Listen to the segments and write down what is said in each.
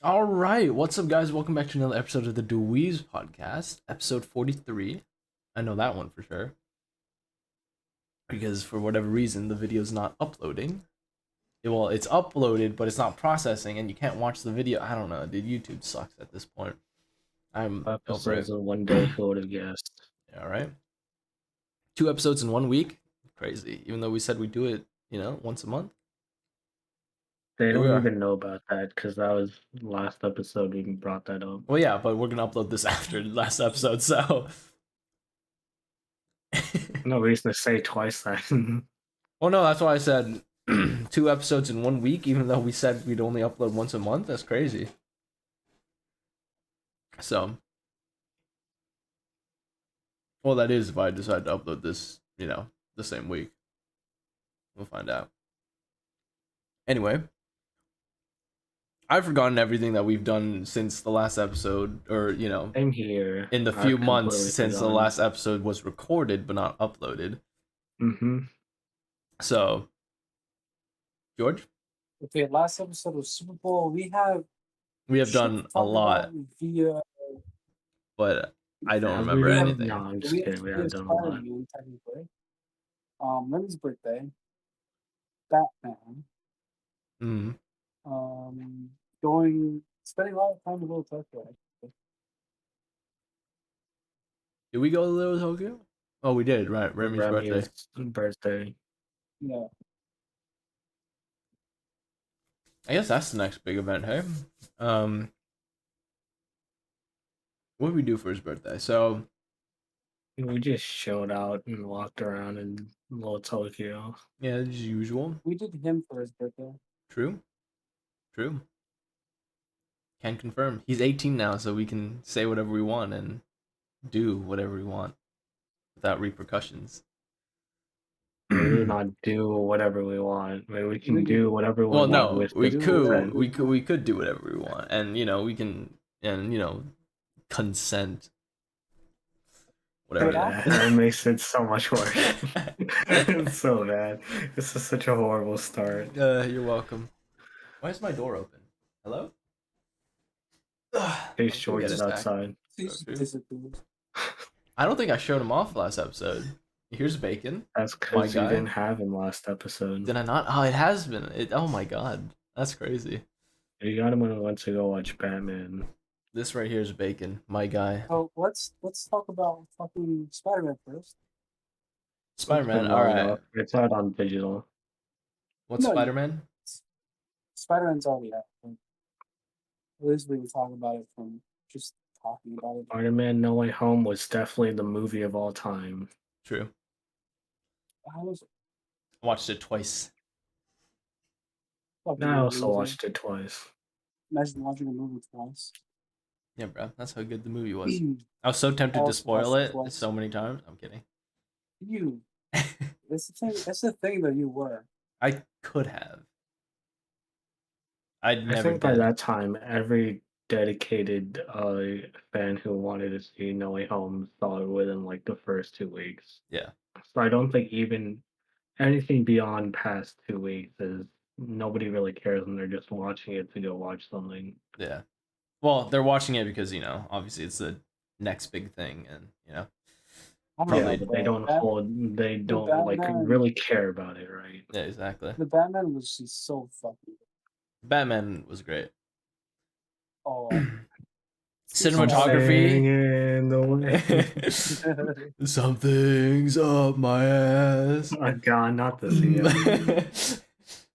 All right, what's up, guys? Welcome back to another episode of the DaWeebs Podcast, episode 43. I know that one for sure because for whatever reason the video's not uploading. Well, it's uploaded, but it's not processing, and you can't watch the video. I don't know, dude. YouTube sucks at this point. I'm over Episodes it. in one day, who would have guessed? All right, 2 episodes in 1 week, crazy. Even though we said we do it, once a month. They Here we don't are. even know about that because that was last episode we brought that up. Well, yeah, but we're gonna upload this after the last episode, so. No reason to say twice that. Well, no, that's why I said 2 episodes in 1 week, even though we said we'd only upload once a month. That's crazy. So, well, that is if I decide to upload this, the same week. We'll find out. Anyway, I've forgotten everything that we've done since the last episode, or, Same here. in the I've few months completely since the forgotten. last episode was recorded but not uploaded. Mm-hmm. So, George, Okay, last episode of Super Bowl, we have we have shit done to a talk lot, about via but I don't Have remember we done? anything. No, I'm just we kidding. We actually have done a lot. Spider-Man, technically. Remy's birthday, Batman, spending a lot of time in Little Tokyo. Actually. Did we go to Little Tokyo? Oh, we did, right? Remy's birthday. Yeah. I guess that's the next big event, hey? What did we do for his birthday? So, We just showed out and walked around in Little Tokyo. yeah, as usual. We did him for his birthday. True. Can confirm. He's 18 now, so we can say whatever we want and do whatever we want without repercussions. We do not do whatever we want. I mean, we can do whatever we Well, want no, with we this could, consent. we could do whatever we want, and we can, and consent. Whatever. That makes it so much worse. It's so bad. This is such a horrible start. You're welcome. Why is my door open? Hello? Case George is outside. I don't think I showed him off last episode. Here's bacon. That's because you didn't have him last episode. Did I not? Oh, it has been. Oh my god, that's crazy. You got him when I went to go watch Batman. This right here is bacon, my guy. So let's talk about fucking Spider-Man first. Spider-Man, all right. It's out on digital. What's Spider-Man? Spider-Man's already out. At least we were talking about it from just talking about it. Spider-Man No Way Home was definitely the movie of all time. True. How was it? I watched it twice. I also watched it twice. Imagine watching a movie twice. Yeah, bro. That's how good the movie was. I was so tempted to spoil it so many times. I'm kidding. You. That's the thing. That's the thing that you were. I could have. I think by that time, every dedicated fan who wanted to see No Way Home saw it within like the first 2 weeks. Yeah. So I don't think even anything beyond past 2 weeks is nobody really cares when they're just watching it to go watch something. Yeah. Well, they're watching it because, obviously it's the next big thing, and probably but they don't like really care about it, right? Yeah, exactly. The Batman was just so fucking. Batman was great. Oh. Cinematography. Something's up my ass. Oh god, not this.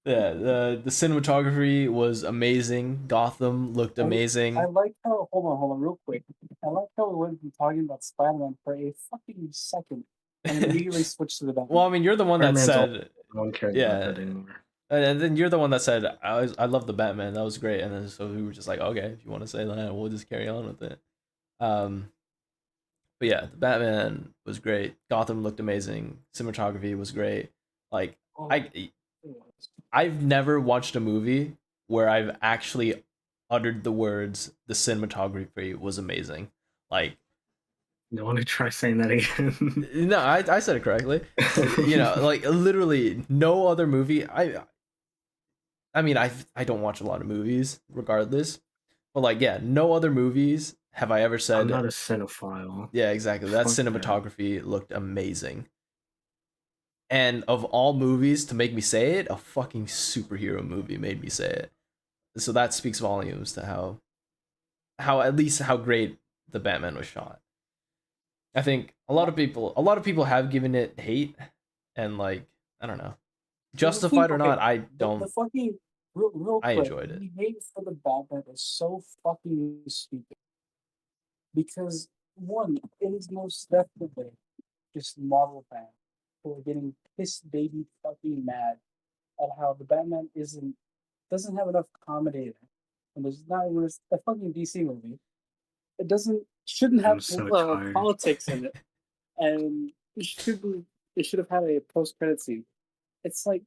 Yeah, the cinematography was amazing. Gotham looked amazing. I like how hold on, real quick. I like how we went from talking about Spider-Man for a fucking second and immediately switched to the Batman. Well, I mean, you're the one that said, no one cares about that anymore. And then you're the one that said, I love the Batman. That was great. And then so we were just like, okay, if you want to say that, we'll just carry on with it. But yeah, the Batman was great. Gotham looked amazing. Cinematography was great. Like, I've never watched a movie where I've actually uttered the words, the cinematography was amazing. Like, you want to try saying that again? No, I said it correctly. Like literally no other movie. I mean, I don't watch a lot of movies regardless, But like, yeah, no other movies have I ever I'm said, not a cinephile. yeah, exactly. That Fuck that. cinematography looked amazing. And of all movies to make me say it, a fucking superhero movie made me say it. So that speaks volumes to how at least how great the Batman was shot. I think a lot of people have given it hate, and like, I don't know, justified or not, I The don't. fucking real I quick, enjoyed it. the hate for the Batman is so fucking stupid. Because one, it is most definitely just Marvel fans who are getting pissed baby fucking mad at how the Batman doesn't have enough comedy in it. And there's not even a fucking DC movie. It shouldn't I'm have so tired. politics in it. And it should have had a post credit scene. It's like,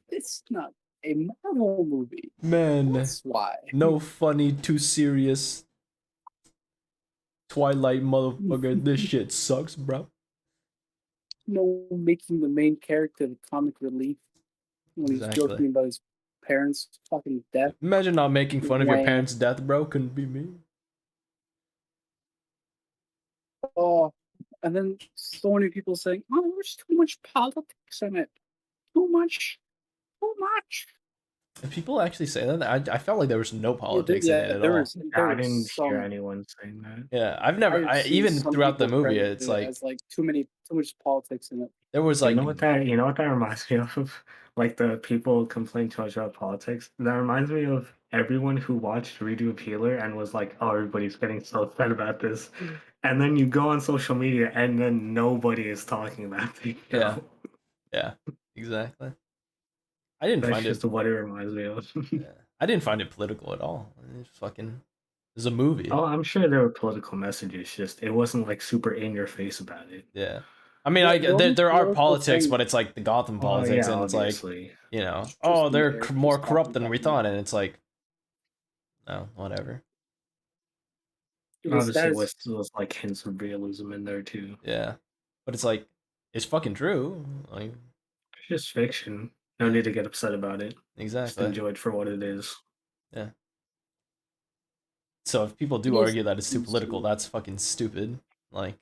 it's not a Marvel movie. Man, That's why. no funny, too serious. Twilight motherfucker, this shit sucks, bro. No making the main character the comic relief when he's Exactly. joking about his parents' fucking death. Imagine not making fun of your Wham. parents' death, bro. Couldn't be me. Oh, and then so many people saying, "Oh, there's too much politics in it. Too much, too much." Did people actually say that? I felt like there was no politics in it at there all. was. I There was didn't hear some. anyone saying that. Yeah, I've never. I've seen Even some throughout the people movie, credited it's it like as like too much politics in it. there was You like know what that reminds me of? Like the people complain too much about politics. That reminds me of everyone who watched Redo Peeler and was like, "Oh, everybody's getting so upset about this," and then you go on social media and then nobody is talking about the show. yeah, exactly. I didn't That's find it. just what it reminds me of. Yeah, I didn't find it political at all. It's fucking. It's a movie. Oh, I'm sure there were political messages. Just it wasn't like super in your face about it. Yeah. I mean, there are politics, but it's like the Gotham Oh politics, yeah, and it's like, obviously. oh, Just they're more just corrupt than we Gotham. thought, and it's like, no, whatever. Obviously, was like hints of realism in there too. Yeah, but it's like, it's fucking true. Like, It's just fiction. No Yeah. need to get upset about it. Just exactly. enjoy it for what it is. Yeah. So if people do Yes, argue that it's too it's political, true. that's fucking stupid. Like,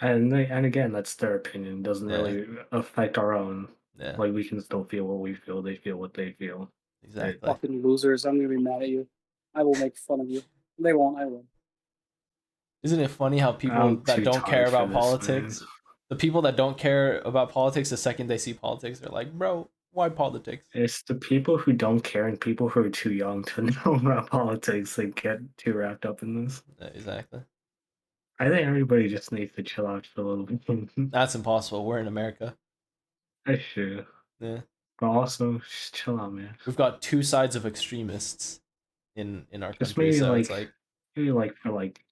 And again, that's their opinion. It doesn't Yeah. really affect our own. yeah, Like we can still feel what we feel. They feel what they feel. exactly. Fucking losers! I'm gonna be mad at you. I will make fun of you. They won't. I will. Isn't it funny how people I'm that too don't care tired for about this, politics, man. the people that don't care about politics, the second they see politics, they're like, bro, why politics? It's the people who don't care and people who are too young to know about politics that get too wrapped up in this. Yeah, exactly. I think everybody just needs to chill out for a little bit. That's impossible. We're in America. That's true. Yeah. But also, just chill out, man. We've got two sides of extremists in our Just country, so it's like maybe like for like,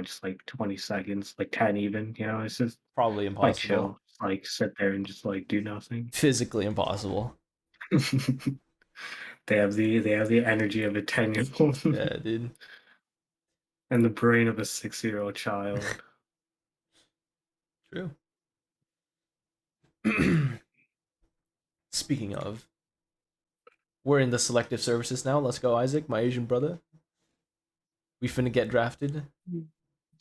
just like 20 seconds, like 10 even, it's just probably like impossible. chill. Just, like sit there and just like do nothing. Physically impossible. They have the energy of a 10-year-old Yeah, dude. and the brain of a 6-year-old child. True. Speaking of, we're in the selective services now. Let's go, Isaac, my Asian brother. We finna get drafted.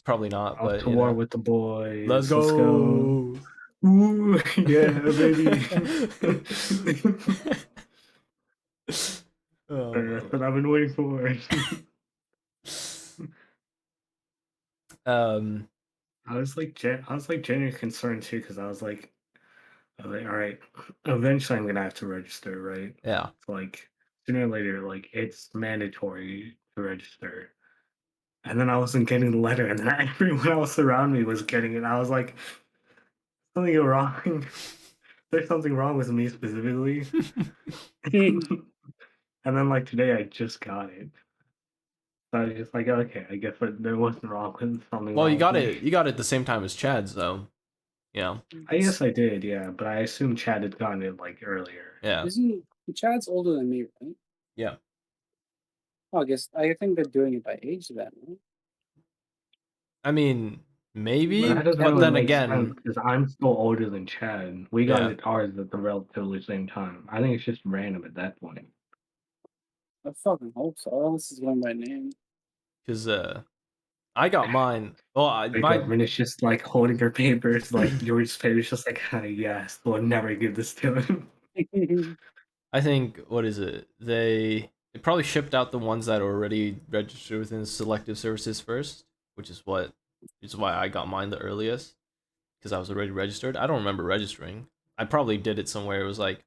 Probably not, Off but to war with the boys. Let's go. Ooh, yeah, baby. That's what I've been waiting for. I was like genuinely concerned too, because I was like, all right, eventually I'm gonna have to register, right? Yeah. It's like sooner or later, like it's mandatory to register. And then I wasn't getting the letter, and then everyone else around me was getting it. I was like, something wrong. There's something wrong with me specifically. And then like today I just got it. So I was just like, okay, I guess there wasn't wrong with something. Well, wrong you got with it. me. You got it the same time as Chad's, though. Yeah. I guess I did, yeah, but I assumed Chad had gotten it like earlier. Yeah. Isn't Chad's older than me, right? Yeah. Oh, I think they're doing it by age then. Right? I mean, maybe, But that doesn't but really then make again, sense because I'm still older than Chad. We got Yeah. it ours at the relatively same time. I think it's just random at that point. I fucking hope so. This is going by name. because I got mine. Well, The my government is just like holding their papers, like George Spader's just like, yes, we'll never give this to him. I think what is it? They probably shipped out the ones that are already registered within selective services first, which is why I got mine the earliest because I was already registered. I don't remember registering. I probably did it somewhere. It was like,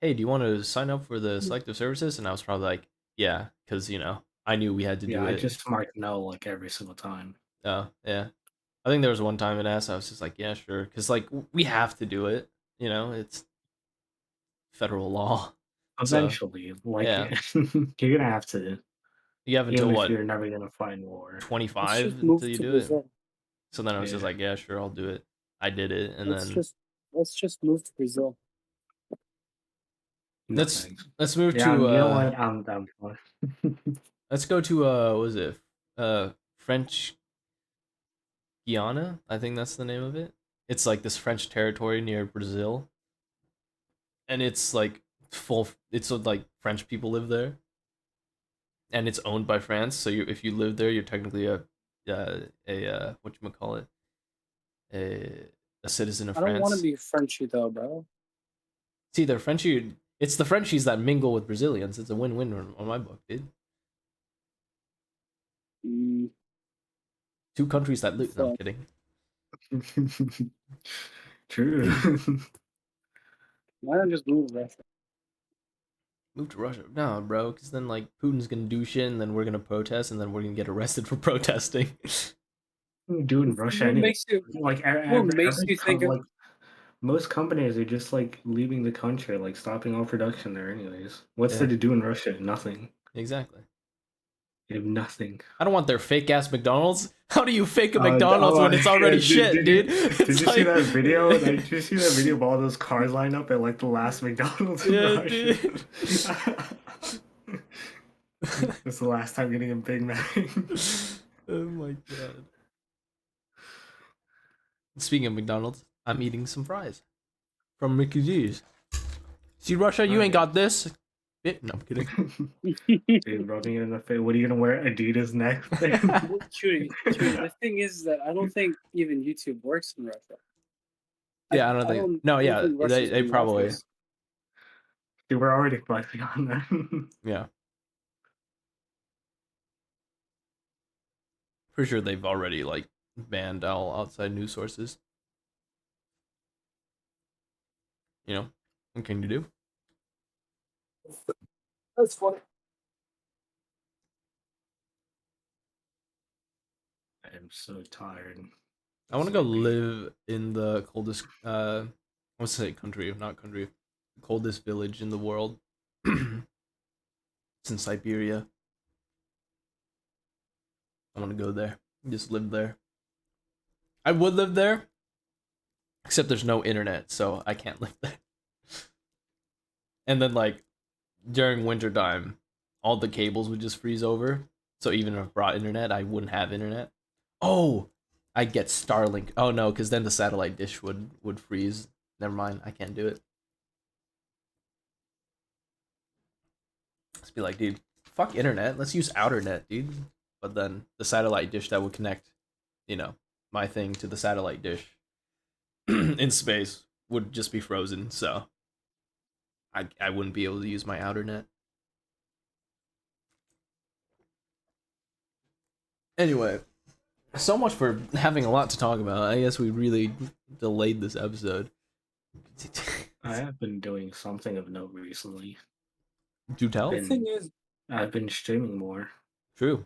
hey, do you want to sign up for the selective services? And I was probably like, yeah, because I knew we had to do I it. just marked no like every single time. Oh yeah, I think there was one time it asked. I was just like, yeah, sure, because like we have to do it. It's federal law. So Eventually, like yeah, you're gonna have to, you have until even if what, you're never gonna find war. 25 just until move you to do it. Brazil. So then I was just Yeah. like, yeah, sure, I'll do it. I did it, and then Let's just move to Brazil. No let's thanks. let's move Yeah, to you know what? I'm down for. let's go to what was it French Guiana? I think that's the name of it. It's like this French territory near Brazil, and it's like full. It's like French people live there, and it's owned by France. So if you live there, you're technically a whatchamacallit, a citizen of I don't want to France. be Frenchy though, bro. See, they're Frenchy. It's the Frenchies that mingle with Brazilians. It's a win-win on my book, dude. Mm, Two countries that live. No, I'm fuck. kidding. True. Why not just move to Russia? Move to Russia. No, bro, because then like Putin's gonna do shit, and then we're gonna protest, and then we're gonna get arrested for protesting. Doing Russia What anyway. makes you? Like What makes you think of? like most companies are just like leaving the country, like stopping all production there anyways. What's Yeah. there to do in Russia? Nothing. Exactly. They have nothing. I don't want their fake ass McDonald's. How do you fake a McDonald's when it's already shit, dude? Did you see that video? Did you see that video of all those cars lined up at like the last McDonald's in Yeah, Russia? dude. It's the last time getting a Big Mac. Oh my god. Speaking of McDonald's, I'm eating some fries from Mickey D's. See, Russia, you ain't got this. No, I'm kidding. Dude, rubbing it in the face. What are you gonna wear? Adidas next? Chewy, the thing is that I don't think even YouTube works in Russia. Yeah, I don't think. No, yeah, think Russia's they being probably. ruthless. Dude, we're already flexing on that. Yeah. Pretty sure they've already like banned all outside news sources. What can you do? That's funny. I'm so tired. I want to go live in the coldest I want to say country, not country, coldest village in the world. It's in Siberia. I want to go there. Just live there. I would live there, except there's no internet, so I can't live there. And then like during winter time, all the cables would just freeze over. So even if I brought internet, I wouldn't have internet. Oh, I'd get Starlink. Oh no, because then the satellite dish would freeze. Never mind, I can't do it. Let's be like, dude, fuck internet. Let's use outernet, dude. But then the satellite dish that would connect, my thing to the satellite dish in space would just be frozen. So I wouldn't be able to use my outernet. Anyway, so much for having a lot to talk about. I guess we really delayed this episode. I have been doing something of note recently. Do tell? The thing is, I've been streaming more. True.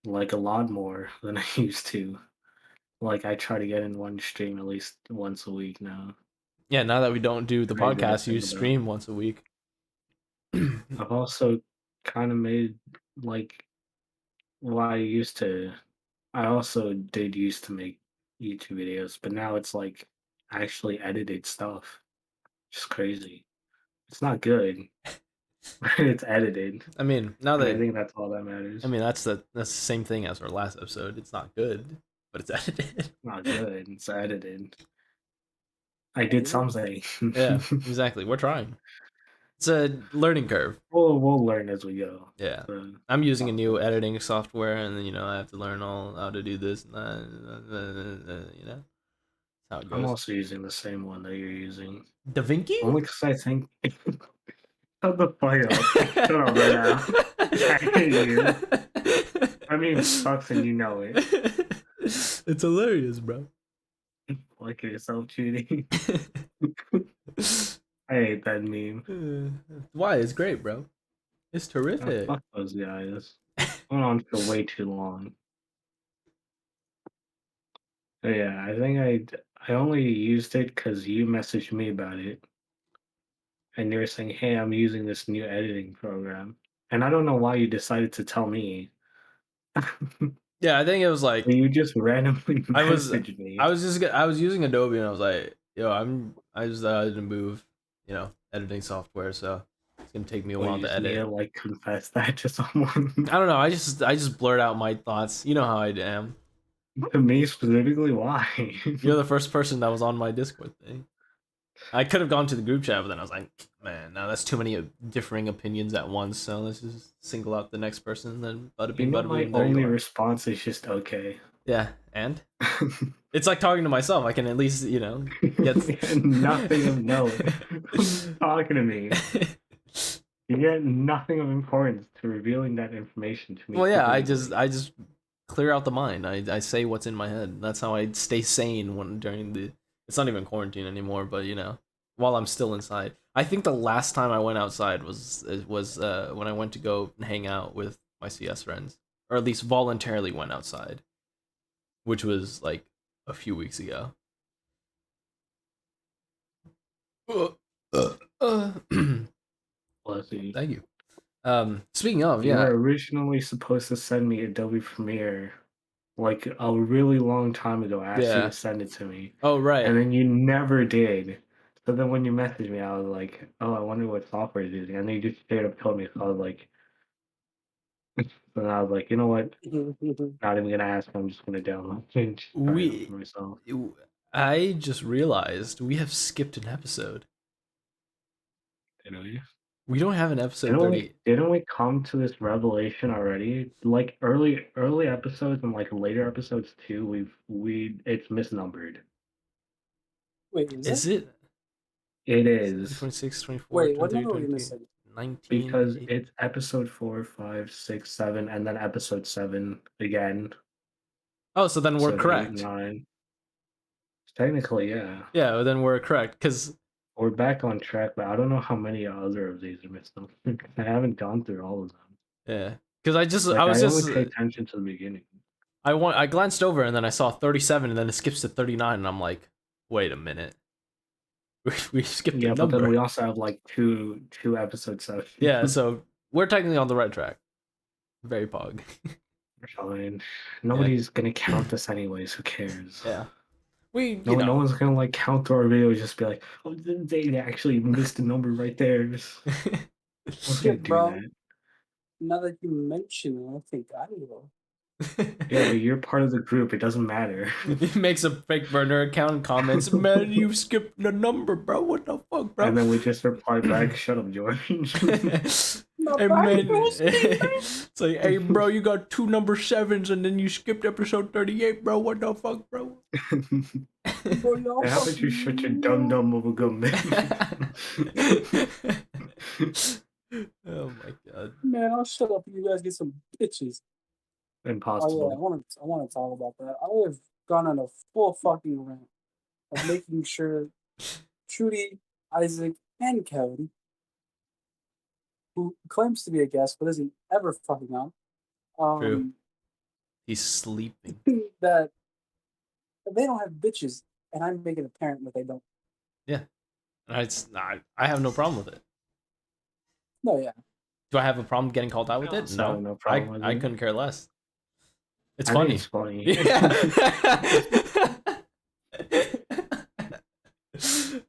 Like a lot more than I used to. Like I try to get in one stream at least once a week now. Yeah, now that we don't do the Crazy to podcast, you think about. stream once a week. I've also kind of made like I also did used to make YouTube videos, but now it's like actually edited stuff. Just crazy. It's not good, but it's edited. I mean, now And I that think that's all that matters. I mean that's the same thing as our last episode. It's not good, but it's edited. Not good. It's edited. I did something. Yeah, exactly. We're trying. It's a learning curve. We'll learn as we go. Yeah. So, I'm using a new editing software, and then I have to learn all how to do this and that. That's how it I'm goes. also using the same one that you're using. DaVinci? Only because I think. Shut the fuck up. Shut up right now. I hate you. I mean, sucks and you know it. It's hilarious, bro. Like yourself cheating. I hate that meme. Why? It's great, bro. It's Oh, terrific. fuck those guys. Went on for way too long. But yeah, I think I only used it because you messaged me about it, and you were saying, "Hey, I'm using this new editing program," and I don't know why you decided to tell me. Yeah, I think it was like You just randomly I was messaged me. I was using Adobe, and I was like, yo, I just didn't move, editing software, so it's gonna take me a Well, while you to just need edit. to like confess that to someone. I don't know. I just blurt out my thoughts. You know how I am. To me specifically, why? You're the first person that was on my Discord thing. I could have gone to the group chat, but then I was like, man, now that's too many differing opinions at once. So let's just single out the next person, and then bada bing, bada My boom. There you only are. response is just okay. Yeah, and it's like talking to myself. I can at least get Nothing of note. Who's talking to me? You get nothing of importance to revealing that information to me. Well, yeah, I specifically. just clear out the mind. I say what's in my head. That's how I stay sane during the. It's not even quarantine anymore, but while I'm still inside. I think the last time I went outside was when I went to go hang out with my CS friends, or at least voluntarily went outside, which was like a few weeks ago. Bless you. Thank you. Speaking of, You yeah, were originally supposed to send me Adobe Premiere like a really long time ago. I asked you yeah. to send it to me, Oh, right. and then you never did. So then when you messaged me, I was like, "Oh, I wonder what software he's using," and then you just straight up told me. So I was like, then I was like, you know what? Not even gonna ask. I'm just gonna download it and just try it out for myself. I just realized we have skipped an episode. Didn't we? We don't have an episode 30. Didn't we come to this revelation already? Like early episodes and like later episodes too. It's misnumbered. Wait, Is it? It is 26, 24, Wait, what 23, number are we 22, missing? 19. because it's episode 4, 5, 6, 7, and then episode 7 again. Oh, so then we're Episode 8, correct. 9. Technically, yeah. Yeah, well, then we're correct because We're back on track, but I don't know how many other of these are missing. I haven't gone through all of them. yeah, because Like, I was only just pay attention to the beginning. I glanced over and then I saw 37 and then it skips to 39 and I'm like, wait a minute, we skipped a Yeah, but then number. we also have like two episodes. So Yeah, so we're technically on the right track. Very pog. fine. Nobody's gonna count this anyways. Who cares? Yeah, we No one's gonna like count through our videos. Just be like, oh, they actually missed a number right there. Just, no one's gonna do Bro, that. now that you mention it, I think I will. Yeah, but you're part of the group. It doesn't matter. He makes a fake burner account and comments, man, you skipped the number, bro. What the fuck, bro? And then we just reply back, shut up, George. Hey, man, it's like, hey, bro, you got 2 number 7s and then you skipped episode 38, bro. What the fuck, bro? How about you shut your dumb of a gun, man? Oh my god. Man, I'll shut up. You guys get some bitches. Impossible. Oh yeah, I want to talk about that. I have gone on a full fucking rant of making sure Trudy, Isaac, and Kevin, who claims to be a guest but isn't ever fucking on, True. He's sleeping. that they don't have bitches, and I'm making it apparent that they don't. Yeah. I have no problem with it. No, yeah. Do I have a problem getting called out with it? No, no problem with I it. couldn't care less. It's I funny. think it's funny.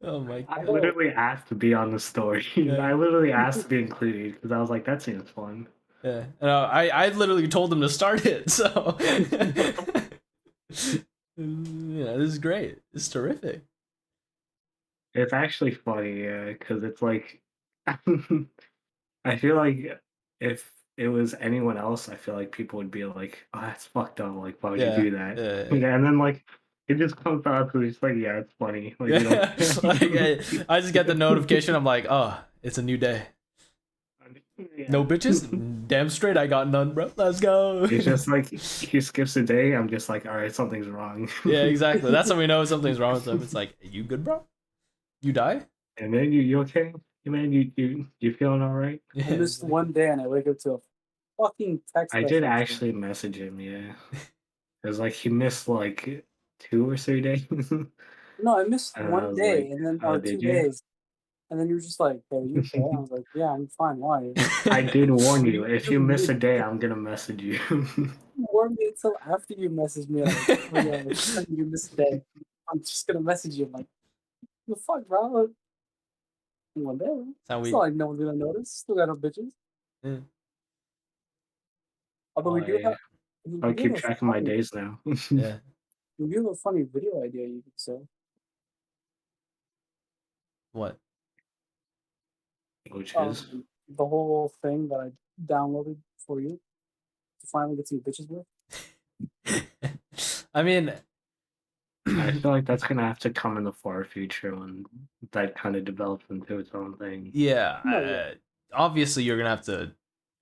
Oh my I god. literally asked to be on the story. Yeah. I literally asked to be included because I was like, that seems fun. Yeah. I literally told him to start it, so yeah, this is great. It's terrific. It's actually funny, yeah, because it's like I feel like if it was anyone else, I feel like people would be like, "Oh, that's fucked up. Like, why would you Yeah, do that?" yeah, Yeah, and then like it just comes out to it's like, yeah, it's funny. Like you don't yeah. Like I just get the notification. I'm like, oh, it's a new day. No yeah. bitches? Damn straight, I got none, bro. Let's go. It's just like he skips a day. I'm just like, all right, something's wrong. Yeah, exactly. That's when we know something's wrong with them. It's like, you good, bro? You die? And then you okay? Hey, man, you feeling all right? I Yeah, missed like, one day and I wake up to a fucking text I did message. actually message him. Yeah, it was like he missed like 2 or 3 days, No, I missed and I one was day like, and then "Oh, or did two you?" days. And then you were just like, hey, you okay? I was like, yeah, I'm fine. Why? I did warn you. You If you miss a didn't day, I'm gonna message you. warn me until after you messaged me. Like, oh yeah, you missed a day. I'm just gonna message you. I'm like, the fuck, bro? One day. how It's we. not like no one's gonna notice. Still got no bitches. Yeah. Although we do I have, I we do keep have a track of my funny, days now. Yeah. we do have a funny video idea you could say. What? Which is The whole thing that I downloaded for you to finally get some bitches with. I mean, I feel like that's gonna have to come in the far future when that kind of develops into its own thing. yeah. No, yeah. Obviously, you're gonna have to.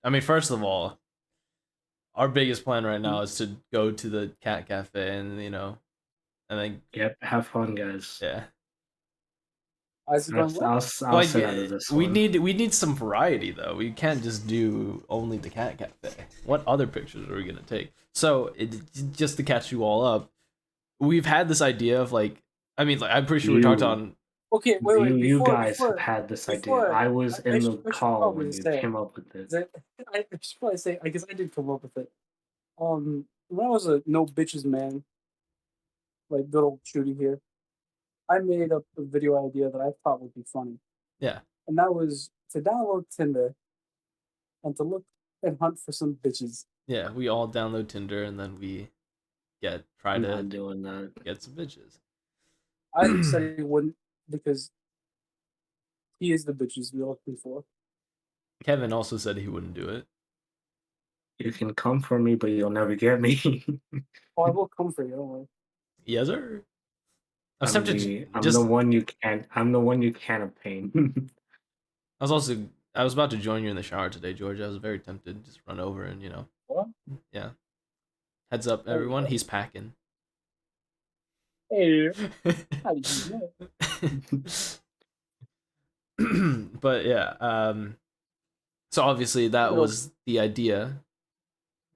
I mean, first of all, our biggest plan right now is to go to the cat cafe and and then Yep, have fun, guys. yeah. Is it going well? I'll Like sit out of this we one. need some variety though. We can't just do only the cat cafe. What other pictures are we gonna take? So just to catch you all up, we've had this idea of like, I mean, like, I'm pretty sure we talked You on. Okay, wait. you Before guys have had this idea. before I was in the I should call probably when you say, came up with this. I should probably say, I guess I did come up with it. When I was a no bitches man, like good old Shooty here, I made up a video idea that I thought would be funny, Yeah, and that was to download Tinder and to look and hunt for some bitches. yeah. We all download Tinder and then we try I'm to not doing that. get some bitches. I said he wouldn't because he is the bitches we're looking for. Kevin also said he wouldn't do it. You can come for me, but you'll never get me. Oh, I will come for you. Don't worry. Yes, sir. I was I'm tempted I'm just. the one you can't. I'm the one you can't obtain. I was about to join you in the shower today, George. I was very tempted to just run over and What? yeah. Heads up, everyone. He's packing. Hey, how did you know? But yeah, so obviously that was the idea.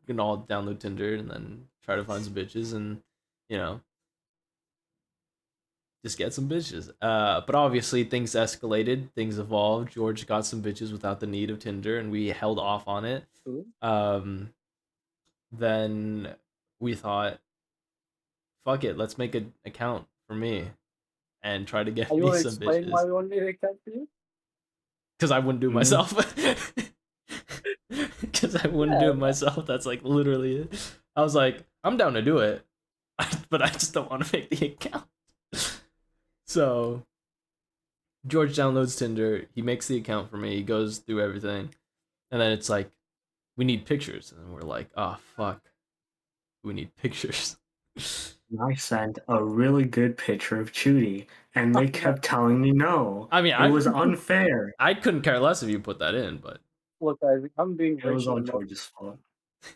We can all download Tinder and then try to find some bitches and just get some bitches. But obviously things escalated, things evolved. George got some bitches without the need of Tinder, and we held off on it. Then we thought, fuck it, let's make an account for me and try to get Are you me want to some explain why bitches. we want to make an account for you? Because I wouldn't do it myself. Because I wouldn't do it myself. That's like literally it. I was like, I'm down to do it, but I just don't want to make the account. So George downloads Tinder. He makes the account for me. He goes through everything, and then it's like, we need pictures, and we're like, oh fuck, we need pictures. I sent a really good picture of Chudy, and they kept telling me no. I mean, It was unfair. I couldn't care less if you put that in, but Look, I'm being It was all racially motivated. George's fault.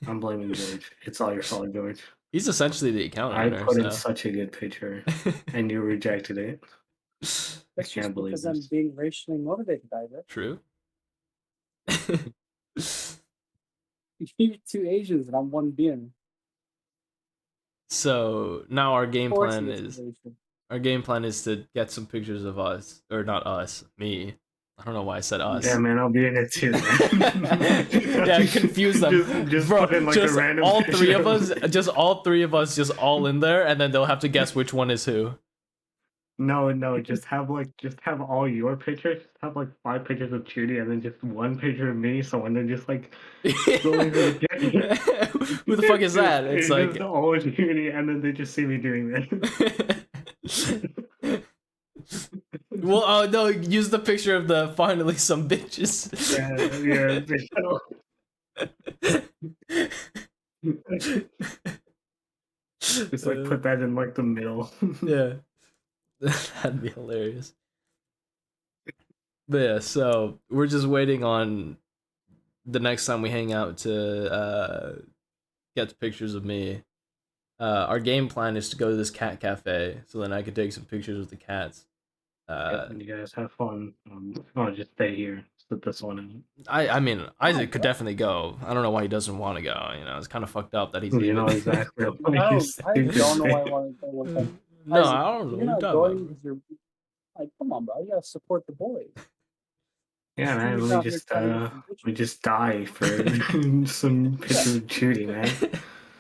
I'm blaming George. It's all your fault, George. he's essentially the account I owner. put in So. such a good picture, and you rejected it. I That's can't just believe because I'm this. being racially motivated, Ivor. True. You're two Asians and I'm one being. So now our game Of course plan he is is Asian. to get some pictures of us, or not us, me. I don't know why I said us. Yeah, man, I'll be in it too. Yeah, confuse them. Just Bro, put in like just a random. all picture three of of- us, just all in there, and then they'll have to guess which one is who. No, just have all your pictures. Just have like 5 pictures of Judy and then just 1 picture of me. So when they're just like scrolling through the picture, Who the fuck is that? It's like just all Judy, and then they just see me doing this. Well, oh no, use the picture of the finally some bitches. Just like put that in like the middle. Yeah. That'd be hilarious. But yeah, so we're just waiting on the next time we hang out to get pictures of me. Our game plan is to go to this cat cafe, so then I could take some pictures of the cats. And you guys have fun. I'll just stay here. Put this one I mean, Isaac could definitely go. I don't know why he doesn't want to go. You know, it's kind of fucked up that he's in. leaving. You know exactly. I don't know why I want to go with them. No, Isaac, I don't know. you're What not are you going talking about? because you're like, come on, bro. You gotta support the boys. Yeah, man. You're We out here just trying to get some we bitches. just die for some picture of Judy, man.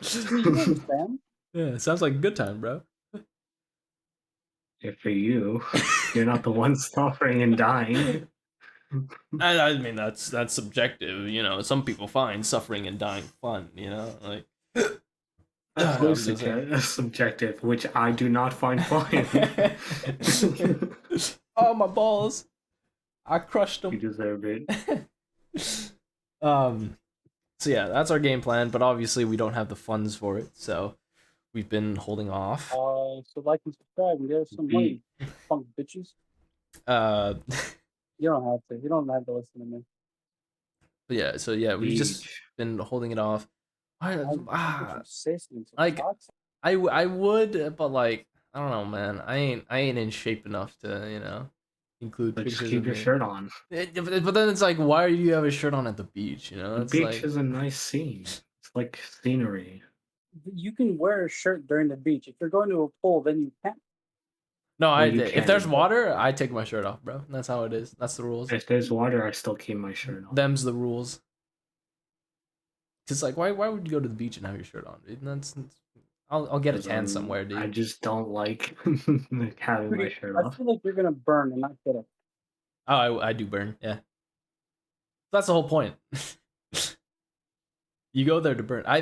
See, you understand? Yeah, it sounds like a good time, bro. If for you, you're not the one suffering and dying. I mean, that's subjective. You know, some people find suffering and dying fun. You know, like That's I'm most just saying. subjective, which I do not find fun. Oh, my balls! I crushed You them. deserve it. So yeah, that's our game plan. But obviously, we don't have the funds for it, so we've been holding off. So like and subscribe and there's some money, punk bitches. You don't have to. You don't have to listen to me. But yeah, so yeah, we've just been holding it off. Say something Like, toxic. I would, but like, I don't know, man. I ain't in shape enough to, you know, include But just pictures keep of your me. shirt on. But then it's like, why do you have a shirt on at the beach? You know, The it's beach like, is a nice scene. It's like scenery. You can wear a shirt during the beach. If you're going to a pool, then you can't. no, Well, you if there's can. water, I take my shirt off, bro. That's how it is. That's the rules. If there's water, I still keep my shirt on. Them's the rules. Cause like, why would you go to the beach and have your shirt on, dude? I'll get a tan somewhere, dude. I just don't like having my shirt I off. feel like you're gonna burn and not get it. Oh, I do burn. Yeah, that's the whole point. You go there to burn. I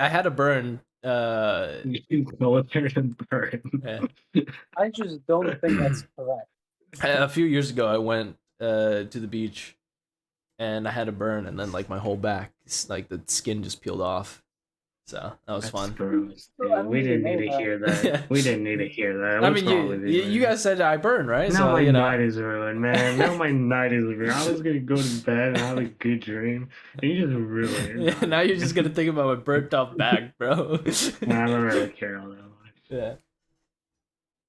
had a burn. You go there and burn. Yeah. I just don't think that's correct. A few years ago, I went to the beach, and I had a burn, and then like my whole back, like the skin just peeled off. So that was fun. Gross, dude. We didn't need to hear that. Yeah. We didn't need to hear that. I What's mean, wrong with you guys said I burn, right? Now So my you know. night is ruined, man. Now my night is ruined. I was gonna go to bed and have a good dream, and you just ruined it. Yeah, now you're just gonna think about my burnt off back, bro. Nah, I don't really care all that much. Yeah.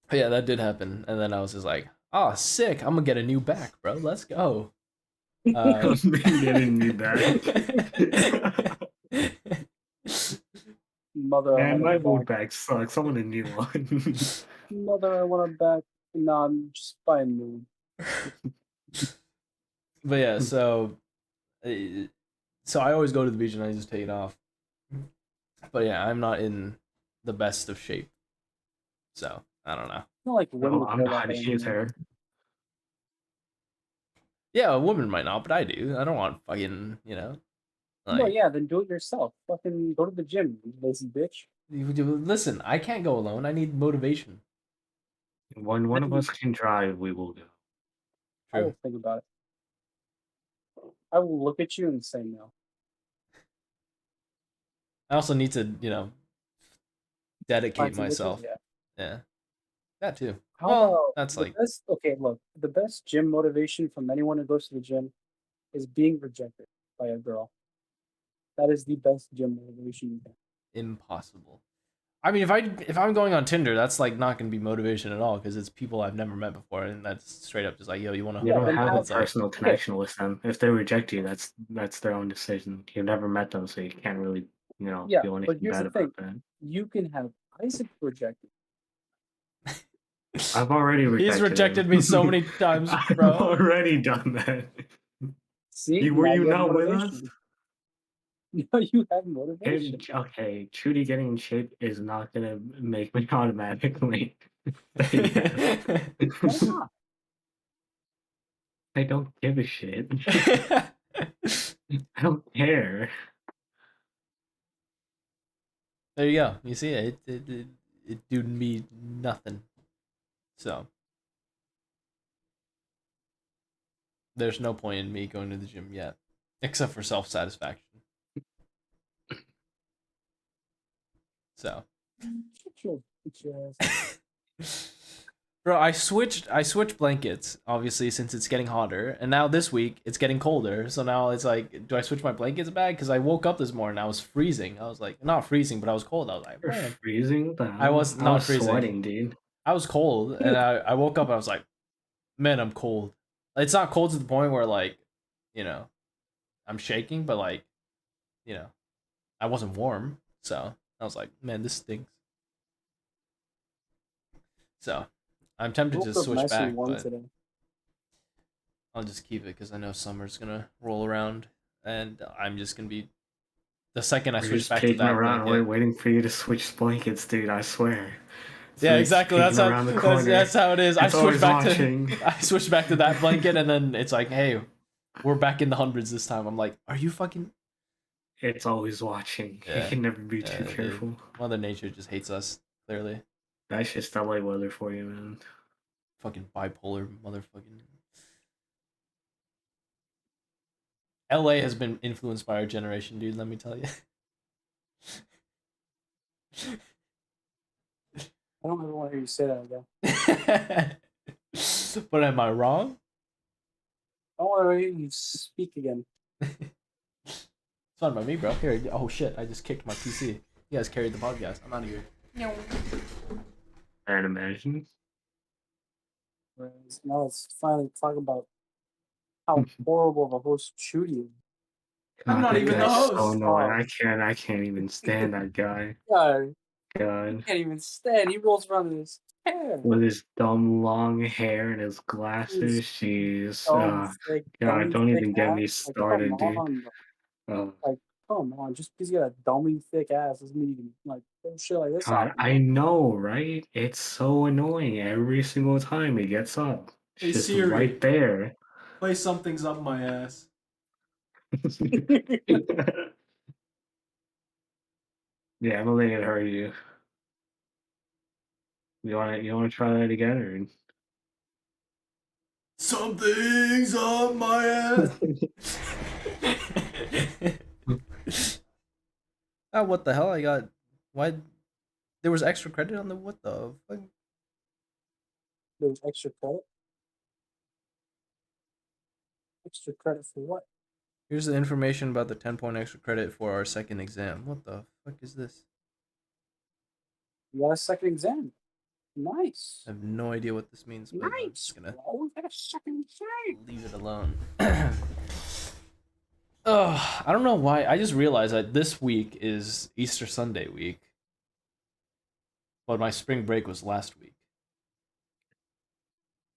But yeah, that did happen, and then I was just like, "Oh, sick! I'm gonna get a new back, bro. Let's go." Getting me back. Mother, Man, my old back sucks. I want a new one. Mother, I want a back. No, I'm just buying new. But yeah, so I always go to the beach and I just take it off. But yeah, I'm not in the best of shape, so I don't know. It's not like women. No, I'm not either. Yeah, a woman might not, but I do. I don't want fucking, you know. Like, No, yeah, then do it yourself. Fucking go to the gym, you lazy bitch. Listen, I can't go alone. I need motivation. When one of us can drive, we will go. I will think about it. I will look at you and say no. I also need to, you know, dedicate myself. Yeah. Yeah. That too. How Well, about that's like okay, look, the best gym motivation from anyone who goes to the gym is being rejected by a girl. That is the best gym motivation you can. impossible. I mean, if I'm going on Tinder, that's like not gonna be motivation at all because it's people I've never met before, and that's straight up just like, yo, you want to? You don't have a It's like- personal connection with them. If they reject you, that's their own decision. You've never met them, so you can't really, you know, Yeah, feel but anything here's bad the thing. about that. You can have Isaac rejected. I've already rejected He's rejected him. me so many times, bro. I've already done that. See, Were now you have not with us? motivation. No, you have motivation. Okay, Trudy getting in shape is not gonna make me automatically. Why not? I don't give a shit. I don't care. There you go. You see it do me nothing. So there's no point in me going to the gym yet, except for self-satisfaction. So, bro, I switched blankets, obviously, since it's getting hotter, and now this week it's getting colder. So now it's like, do I switch my blankets back? Because I woke up this morning, I was freezing. I was like, not freezing, but I was cold. I was like, You're man, freezing? What the hell? I was not freezing. Sweating, dude. I was cold, and I woke up. I was like, man, I'm cold. It's not cold to the point where like, you know, I'm shaking, but like, you know, I wasn't warm. So I was like, man, this stinks. So I'm tempted to switch nice back, and warm but today. I'll just keep it because I know summer's gonna roll around, and I'm just gonna be the second I We're switch just back to kicking that around, blanket. waiting for you to switch blankets, dude. I swear. Yeah, exactly. That's how that's how it is. I It's switch always back watching. to I switch back to that blanket, and then it's like, hey, we're back in the hundreds this time. I'm like, are you fucking? It's always watching. Yeah. You can never be Yeah, too dude. careful. Mother Nature just hates us. Clearly, That's just LA weather for you, man. fucking bipolar motherfucking. LA has been influenced by our generation, dude. Let me tell you. I don't ever want to hear you say that again. But am I wrong? I don't want to hear you speak again. It's fine by me, bro. Here, oh shit! I just kicked my PC. You guys carried the podcast. I'm out of here. And imagine. Whereas now it's finally talking about how horrible of a host Chudy is. I'm not that even the guy's So host. annoying. I can't even stand that guy. God, God. he can't even stand. He rolls around in his hair. With his dumb long hair and his glasses, jeez. God, don't even get me started, dude. Like, come on, just because you got a dummy thick ass doesn't mean you can like throw shit like this God, out. I know, right? It's so annoying every single time he gets up. It's Hey, just Siri. right there. Play Something's Up My Ass. Yeah, I don't think it hurt you. You wanna try that again, or? Something's up my ass. Oh, what the hell? I got. Why? There was extra credit on the. What the fuck? There was extra credit. Extra credit for what? Here's the information about the 10-point extra credit for our second exam. What the fuck is this? You got a second exam. Nice. I have no idea what this means, but I'm Nice. just gonna Bro, got a second exam. leave it alone. I don't know why. I just realized that this week is Easter Sunday week, but my spring break was last week.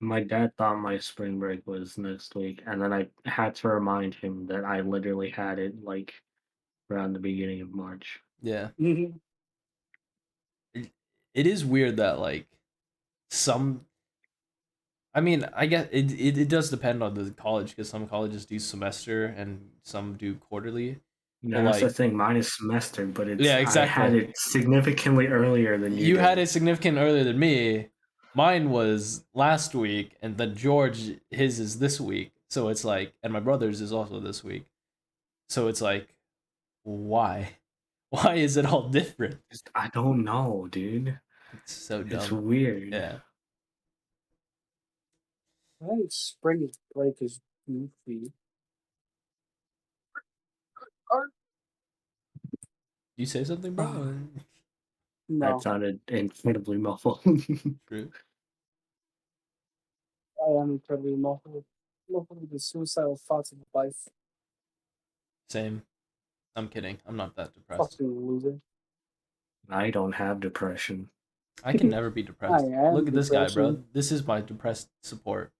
My dad thought my spring break was next week, and then I had to remind him that I literally had it like around the beginning of March. Yeah. Mm-hmm. It is weird that like some. I mean, I guess it does depend on the college because some colleges do semester and some do quarterly. Yeah, that's the thing. Mine is semester, but it's Yeah, exactly. I had it significantly earlier than you. You had it significantly earlier than me. Mine was last week, and then George, his is this week. So it's like, and my brother's is also this week. So it's like, why? Why is it all different? I don't know, dude. It's so dumb. It's weird. Yeah. I think spring break is goofy. You say something, bro? No, That sounded incredibly muffled. True. I am incredibly muffled. Muffled with the suicidal thoughts of life. Same. I'm kidding. I'm not that depressed. Fucking loser. I don't have depression. I can never be depressed. Look at this guy, bro. This is my depressed support.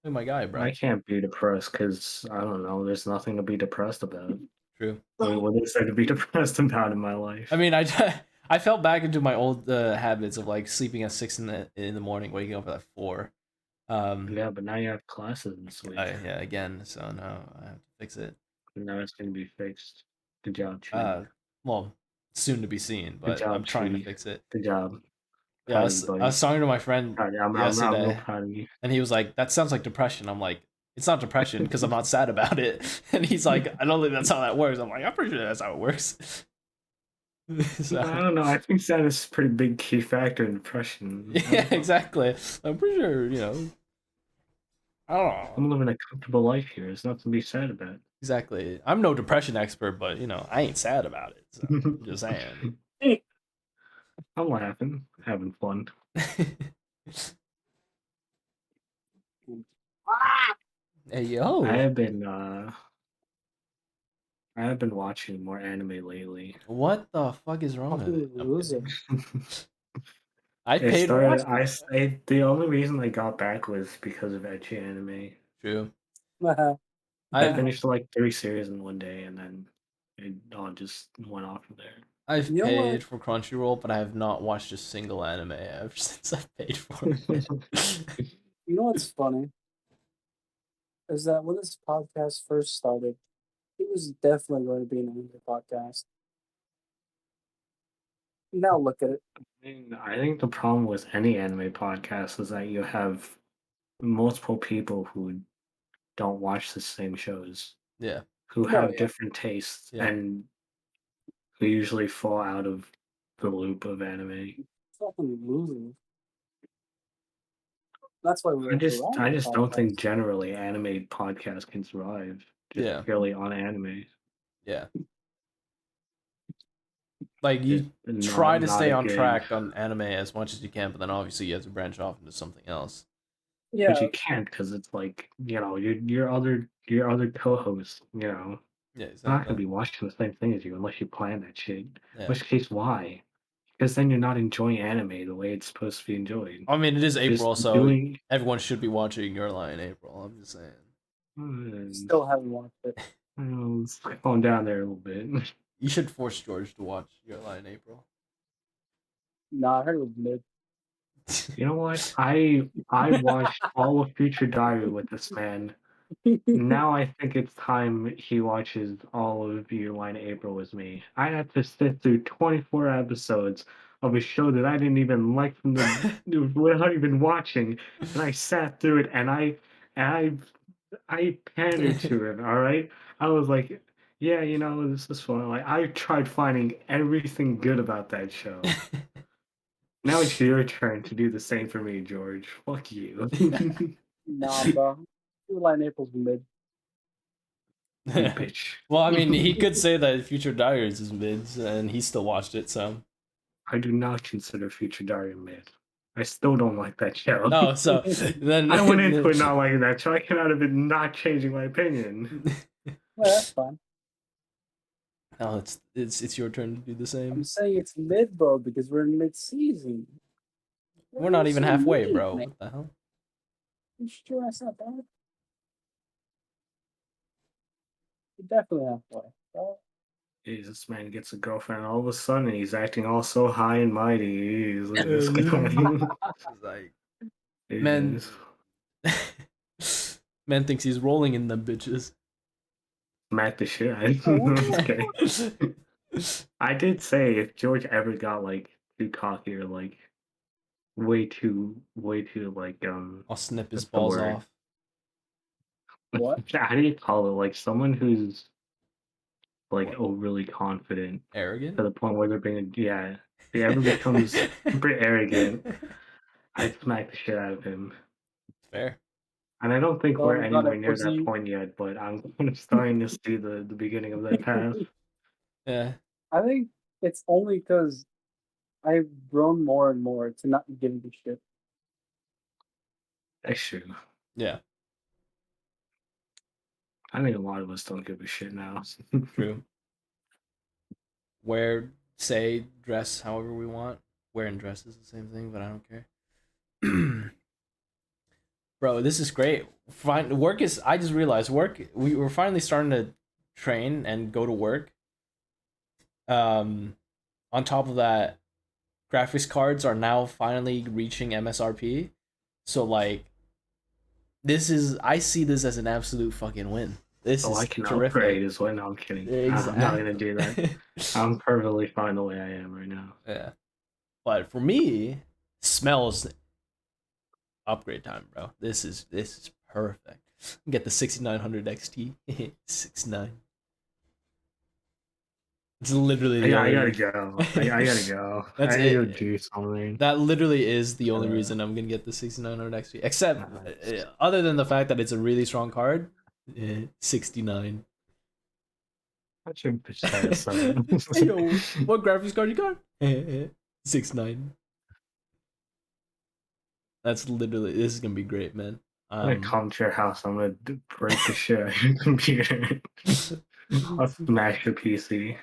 Look at my guy, bro. I can't be depressed because I don't know. There's nothing to be depressed about. True. I mean, what is there to be depressed about in my life? I mean, I fell back into my old habits of like sleeping at 6 in the morning, waking up at 4. Yeah, but now you have classes this week. Yeah, again. So now I have to fix it. Now it's gonna be fixed. Good job, Chief. Well, soon to be seen, but job, I'm trying to Chief. fix it. Good job. Yeah, I was talking to my friend I'm yesterday, real proud of you. and he was like, "That sounds like depression." I'm like, it's not depression because I'm not sad about it. And he's like, I don't think that's how that works. I'm like, I'm pretty sure that's how it works. So, I don't know. I think that is a pretty big key factor in depression. yeah, exactly. I'm pretty sure, I don't know. I'm living a comfortable life here. There's nothing to be sad about. Exactly. I'm no depression expert, but I ain't sad about it. So I'm just saying. I'm laughing, having fun. Hey yo. I have been watching more anime lately. What the fuck is wrong with it? I'm Loser. kidding. I It paid to watch started. The only reason I got back was because of ecchi anime. True. I I've finished like 3 series in one day, and then it all just went off from there. I've You know what? paid for Crunchyroll, but I have not watched a single anime ever since I paid for it. You know what's funny? Is that when this podcast first started, it was definitely going to be an anime podcast. Now look at it. I think the problem with any anime podcast is that you have multiple people who don't watch the same shows, Yeah. who Oh, have yeah. different tastes, Yeah. and who usually fall out of the loop of anime. Fucking losing. That's why we I just podcast. don't think generally anime podcasts can survive just Yeah. purely on anime. Yeah. Like you It's try to not stay a on good- track on anime as much as you can, but then obviously you have to branch off into something else. Yeah, But you can't because it's like your other co-hosts, Yeah, they're not gonna exactly. be watching the same thing as you unless you plan that shit. Yeah. In which case, why? Because then you're not enjoying anime the way it's supposed to be enjoyed. I mean, it is April, Just so doing everyone should be watching Your Lie in April. I'm just saying. still haven't watched it. let's calm down there a little bit. You should force George to watch Your Lie in April. Nah, I heard it was mid. You know what? I watched all of Future Diary with this man. Now I think it's time he watches all of Your Line April with me. I had to sit through 24 episodes of a show that I didn't even like from the without even watching, and I sat through it and I pandered to it. All right, I was like, yeah, this is fun. Like I tried finding everything good about that show. Now it's your turn to do the same for me, George. Fuck you. Nah, bro. Line April's mid. You bitch. Well, I mean, he could say that Future Diaries is mids, and he still watched it, so. I do not consider Future Diary mid. I still don't like that show. No, so then I went into it not liking that show. I came out of it not changing my opinion. Well, that's fine. No, it's your turn to do the I'm same. saying it's mid, bro, because we're in mid-season. We're not even so halfway, mid, bro. man. What the hell? You sure that's not bad? You're definitely halfway, bro. Jeez, this man gets a girlfriend all of a sudden he's acting all so high and mighty. Jeez, look at this guy. It's like, Jeez. man thinks he's rolling in them bitches. Smack the shit out of him. I'm just kidding. I did say if George ever got like too cocky or like way too like I'll snip his what's the balls word? off. What? How do you call it? Like someone who's like What? overly confident Arrogant? to the point where they're being if he ever becomes super arrogant, I'd smack the shit out of him. Fair. And I don't think Well, we're we got anywhere a near that pussy. point yet, but I'm kind of starting to see the beginning of that path. Yeah. I think it's only because I've grown more and more to not give a shit. That's true. Yeah. I think a lot of us don't give a shit now. True. Wear, say, dress however we want. Wearing dress is the same thing, but I don't care. Bro, this is great. Work is. I just realized work. We're finally starting to train and go to work. On top of that, graphics cards are now finally reaching MSRP. So like, I see this as an absolute fucking win. This is I can terrific. upgrade as well. No, I'm kidding. Exactly. I'm not gonna do that. I'm perfectly fine the way I am right now. Yeah, but for me, smells upgrade time, bro. This is perfect. Get the 6900 XT. 69. It's literally the I only. gotta go. I gotta go. That's I need to it. do something. That literally is the only reason I'm gonna get the 6900 XT. Except, other than the fact that it's a really strong card, 69. What your bitch ass son. Hey yo, what graphics card you got? 69. That's literally. This is gonna be great, man. I'm gonna come to your house. I'm gonna break the shit out of your computer. I'll smash your PC.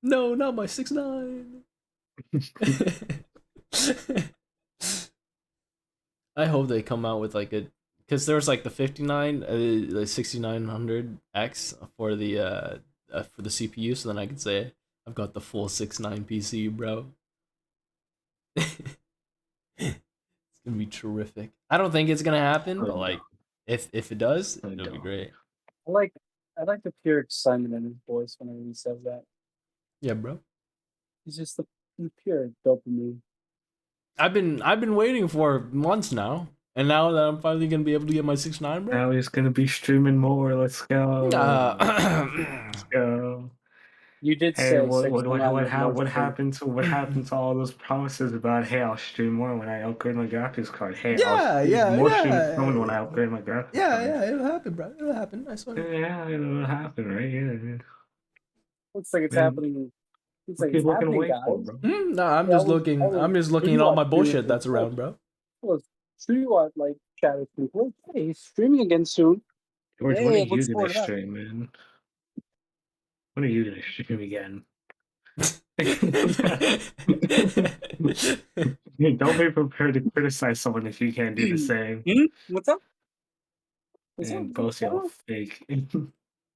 No, not my 6.9. I hope they come out with like a, because there's like the 59, the 6900X for the CPU, so then I could say I've got the full 6.9 PC, bro. It's gonna be terrific. I don't think it's gonna happen, but like if it does, it'll be great. I like the pure excitement in his voice whenever he says that. Yeah, bro. He's just the pure dopamine. I've been waiting for months now, and now that I'm finally gonna be able to get my 6.9, bro. Now he's gonna be streaming more. Let's go. Let's go. You did Hey, say what happened to all those promises about, hey, I'll stream more when I upgrade my graphics card? Hey, more streams coming when I upgrade my graphics card. Yeah, it'll happen, bro. It'll happen. I swear. Yeah, it'll happen, right? Yeah. Looks like it's happening. Looks like it's happening, guys. bro. No, I'm just looking. I'm just looking at all my bullshit that's around, bro. Well, stream like chatted people. Hey, he's streaming again soon. George, Hey, when are you looks gonna forward to that. stream, man? When are you gonna stream again? Don't be prepared to criticize someone if you can't do the same. What's up? And both y'all fake.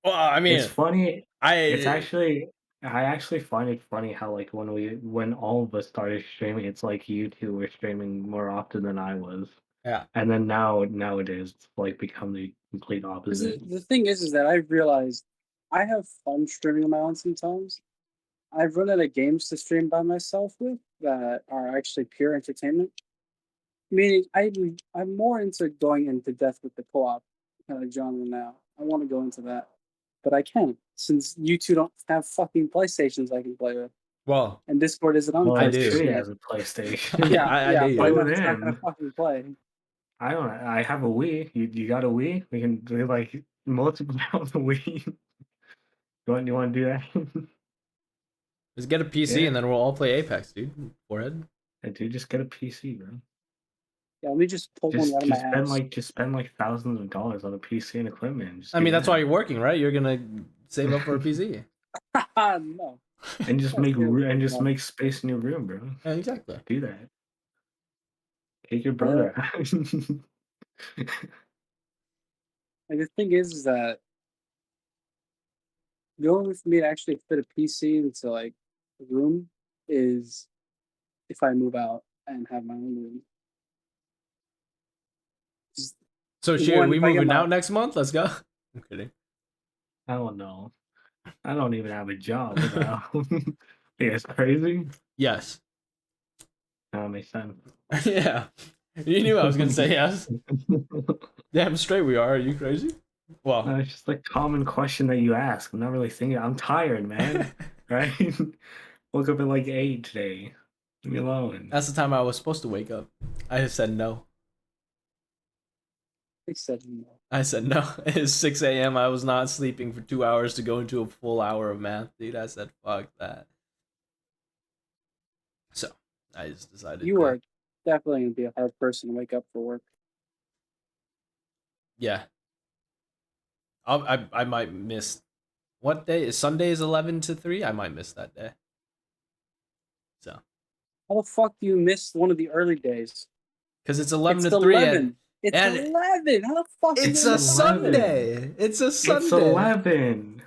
Well, I mean, It's funny. I actually find it funny how like when all of us started streaming, it's like you two were streaming more often than I was. Yeah. And then nowadays it's like become the complete opposite. The thing is that I've realized I have fun streaming on my own sometimes. I've run out of games to stream by myself with that are actually pure entertainment. Meaning, I'm more into going into depth with the co-op kind of genre now. I want to go into that, but I can't since you two don't have fucking PlayStations I can play with. Well, and Discord isn't on. I do. He has a PlayStation. Yeah, do. Play with him. Not gonna fucking play. I don't. I have a Wii. You got a Wii? We can do like multiple on the Wii. You want to do that? Just get a PC and then we'll all play Apex, dude. Forehead. Yeah, dude, just get a PC, bro. Yeah, let me just pull one out of my ass. Just spend like thousands of dollars on a PC and equipment. I mean, that's why you're working, right? You're gonna save up for a PC. No. And just make space in your room, bro. Yeah, exactly. Do that. Take your brother. Like the thing is that the only way for me to actually fit a PC into like a room is if I move out and have my own room. So shit, we moving out next month? Let's go. I'm kidding. I don't know. I don't even have a job. Yeah, it's crazy. Yes. That makes sense. Yeah. You knew I was gonna say yes. Damn straight we are. Are you crazy? Well, it's just like common question that you ask. I'm not really thinking. I'm tired, man. Right? Woke up at like 8 today. Leave me alone. That's the time I was supposed to wake up. I just said no. I said no. I said no. It's 6 a.m. I was not sleeping for 2 hours to go into a full hour of math, dude. I said fuck that. So I just decided. You are definitely gonna be a hard person to wake up for work. Yeah. I might miss. What day is Sunday? Is 11 to 3? I might miss that day. So. How the fuck do you miss one of the early days? Because it's 11 to 3. 11. It's 11. How the fuck? It's a Sunday. It's a Sunday. It's 11.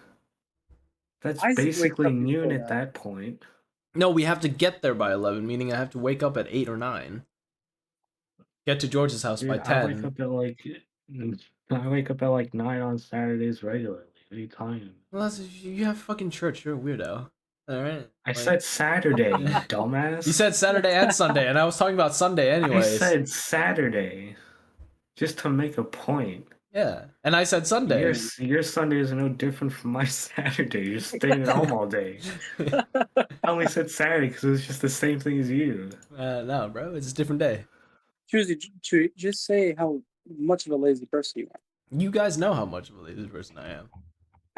That's basically noon at that point. No, we have to get there by 11, meaning I have to wake up at 8 or 9. Get to George's house by 10. I wake up at like 9 on Saturdays regularly. What are you talking about? Well, you have fucking church. You're a weirdo. All right. I said Saturday, you dumbass. You said Saturday and Sunday, and I was talking about Sunday anyways. I said Saturday, just to make a point. Yeah, and I said Sunday. Your Sunday is no different from my Saturday. You're staying at home all day. I only said Saturday because it was just the same thing as you. No, bro, it's a different day. Just say how much of a lazy person you are. You guys know how much of a lazy person I am.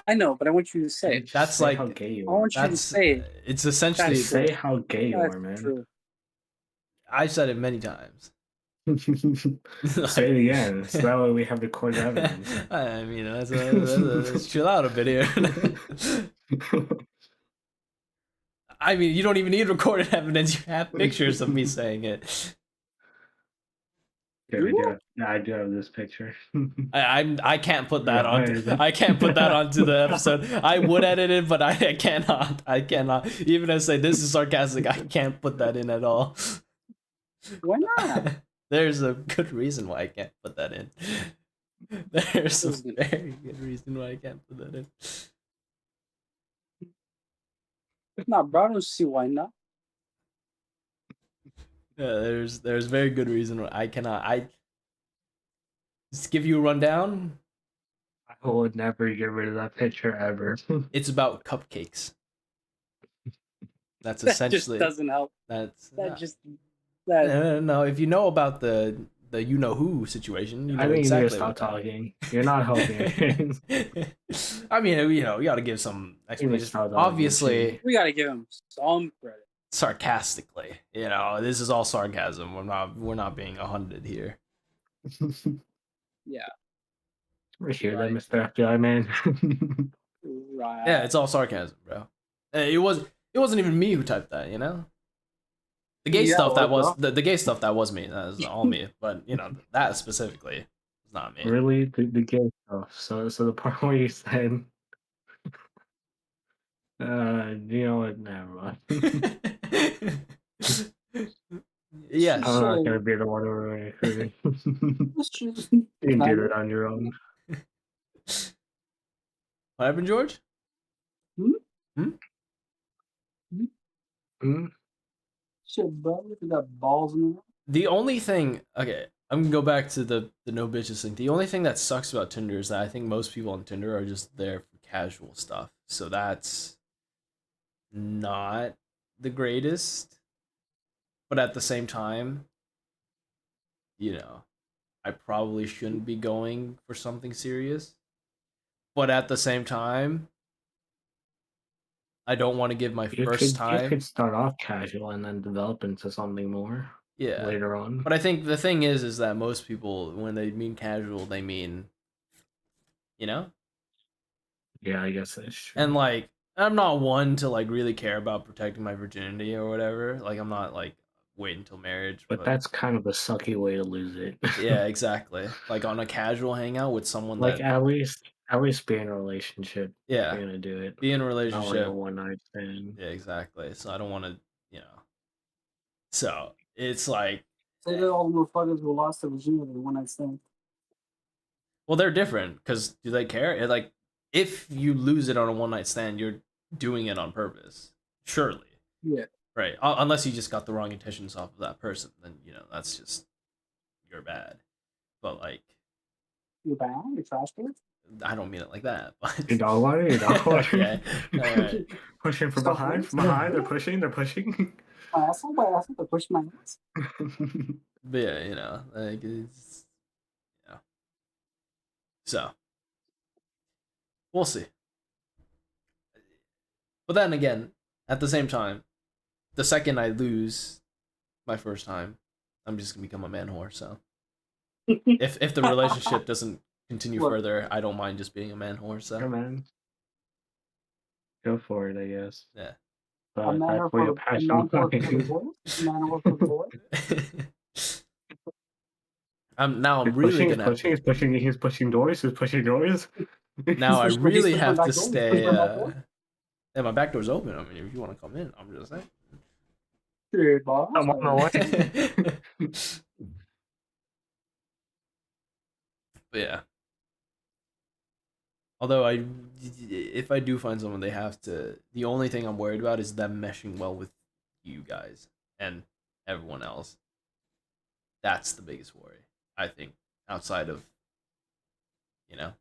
I know, but I want you to say it. That's say like how gay you I are. want you to say it. It's essentially. That's Say how gay you That's are, man. true. I've said it many times. Say it again, so that way we have recorded evidence. I mean, let's chill out a bit here. I mean, you don't even need recorded evidence. You have pictures of me saying it. Yeah, I do have this picture. I can't put that on. Yeah. I can't put that onto the episode. I would edit it, but I cannot. I cannot. Even if I say this is sarcastic, I can't put that in at all. Why not? There's a good reason why I can't put that in. There's a very good reason why I can't put that in. No, bro, I don't see why not. Yeah, there's very good reason why I cannot. I just give you a rundown. I would never get rid of that picture ever. It's about cupcakes. That's That essentially. just doesn't help. That's No. If you know about the you know who situation, you know I think exactly you need to stop talking. You're not helping. I mean, you got to give some explanation. Obviously, We gotta give him some credit. Sarcastically, this is all sarcasm. We're not being 100 here. Yeah. We're here, Right. Mr. FBI man. Right. Yeah, it's all sarcasm, bro. It wasn't even me who typed that, The gay stuff that was the gay stuff that was me. That was all me. But that specifically was not me. Really, the gay stuff. So the part where you said, you know what? Never mind. Yes. I'm not gonna be the one who you can do it on your own. What happened, George? Shit, bro. You got balls in it. The only thing, okay, I'm gonna go back to the no bitches thing. The only thing that sucks about Tinder is that I think most people on Tinder are just there for casual stuff. So that's not the greatest. But at the same time, I probably shouldn't be going for something serious. But at the same time, I don't want to give my first time. You could start off casual and then develop into something more. Yeah. Later on. But I think the thing is that most people, when they mean casual, they mean, Yeah, I guess that's true. And I'm not one to really care about protecting my virginity or whatever. I'm not wait until marriage. But that's kind of a sucky way to lose it. Yeah, exactly. On a casual hangout with someone at least be in a relationship. Yeah, if you're gonna do it. Be in a relationship. Not a one night stand. Yeah, exactly. So I don't want to, So it's Say that all the motherfuckers who lost their virginity one night stand. Well, they're different because do they care? If you lose it on a one night stand, you're doing it on purpose. Surely. Yeah. Right. Unless you just got the wrong intentions off of that person, then that's just you're bad. But you're bad. You're trash can. I don't mean it like that. But your dog water. Okay. All right. Pushing from behind. They're pushing. They're pushing. My asshole. They're pushing my ass. But yeah, it's So we'll see. But then again, at the same time, the second I lose my first time, I'm just gonna become a man whore. So if the relationship doesn't continue further, I don't mind just being a man whore. So come on, go for it, I guess. Yeah. But a man for your passion. I'm really gonna. He's pushing doors. Now I really have to stay. Yeah, my back door's open. I mean, if you want to come in, I'm just saying. Dude, boss. I'm on my way. But yeah. Although if I do find someone, they have to. The only thing I'm worried about is them meshing well with you guys and everyone else. That's the biggest worry, I think, outside of, you know,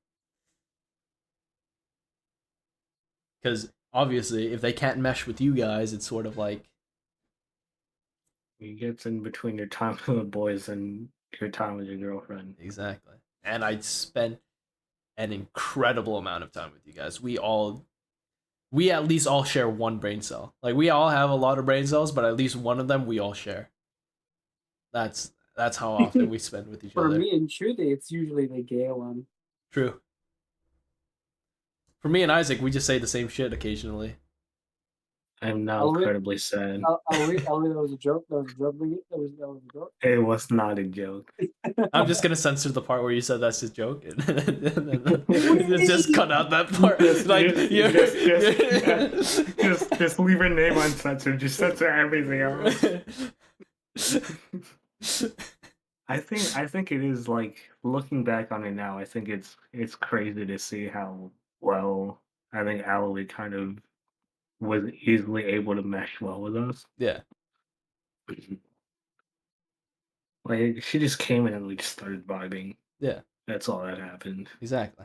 because obviously if they can't mesh with you guys, it's sort of like it gets in between your time with the boys and your time with your girlfriend. exactly. And I spent an incredible amount of time with you guys. We at least all share one brain cell. Like we all have a lot of brain cells, but at least one of them we all share. That's how often we spend with each For other. me and Trudy, it's usually the gay one. True. For me and Isaac, we just say the same shit occasionally. I'm now incredibly sad. That was a joke. That was a joke. That was a joke. It was not a joke. I'm just gonna censor the part where you said that's a joke, and just cut out that part. Just leave your name uncensored. Just censor everything else. I think it is, like, looking back on it now, I think it's crazy to see how well I think Aloe kind of was easily able to mesh well with us. Yeah, Like, she just came in and we just started vibing. yeah, That's all that happened. exactly.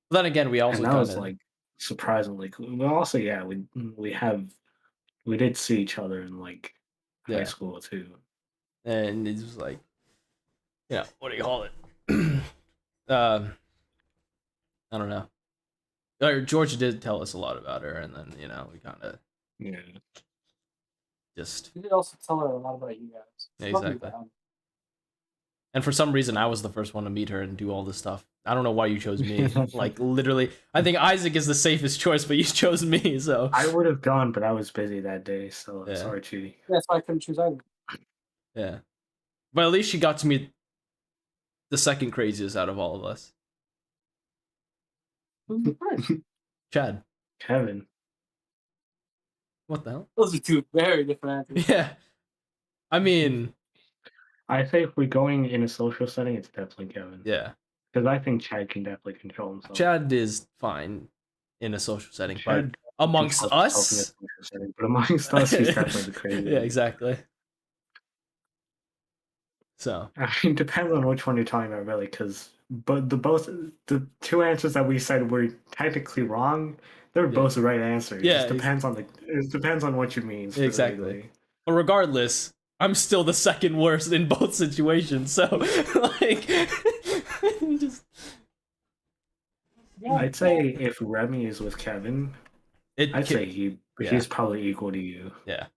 But then again, we also And that kind was of like surprisingly cool. But also, yeah, we did see each other in like high Yeah. school too. and it was like, yeah, what do you call it? I don't know. George did tell us a lot about her, and then we kind of Yeah. just You did also tell her a lot about you guys. Yeah, exactly. And for some reason, I was the first one to meet her and do all this stuff. I don't know why you chose me. Like, literally, I think Isaac is the safest choice, but you chose me, so. I would have gone, but I was busy that day, so Yeah. sorry, Chidi. That's why I couldn't choose either. Yeah. But at least she got to meet the second craziest out of all of us. Who's the first? Chad. Kevin. What the hell? Those are two very different answers. Yeah. I mean, I say if we're going in a social setting, it's definitely Kevin. yeah. Because I think Chad can definitely control himself. Chad is fine in a social setting, but Chad amongst controls himself in a us. social setting, but amongst us, he's definitely the craziest. Yeah, exactly. So. I mean, depends on which one you're talking about, really, because the two answers that we said were technically wrong. They're both the right answers. Yeah, it depends on what you mean. Exactly. But regardless, I'm still the second worst in both situations. So, like, just. I'd say if Remy is with Kevin, I'd say he's probably equal to you. Yeah.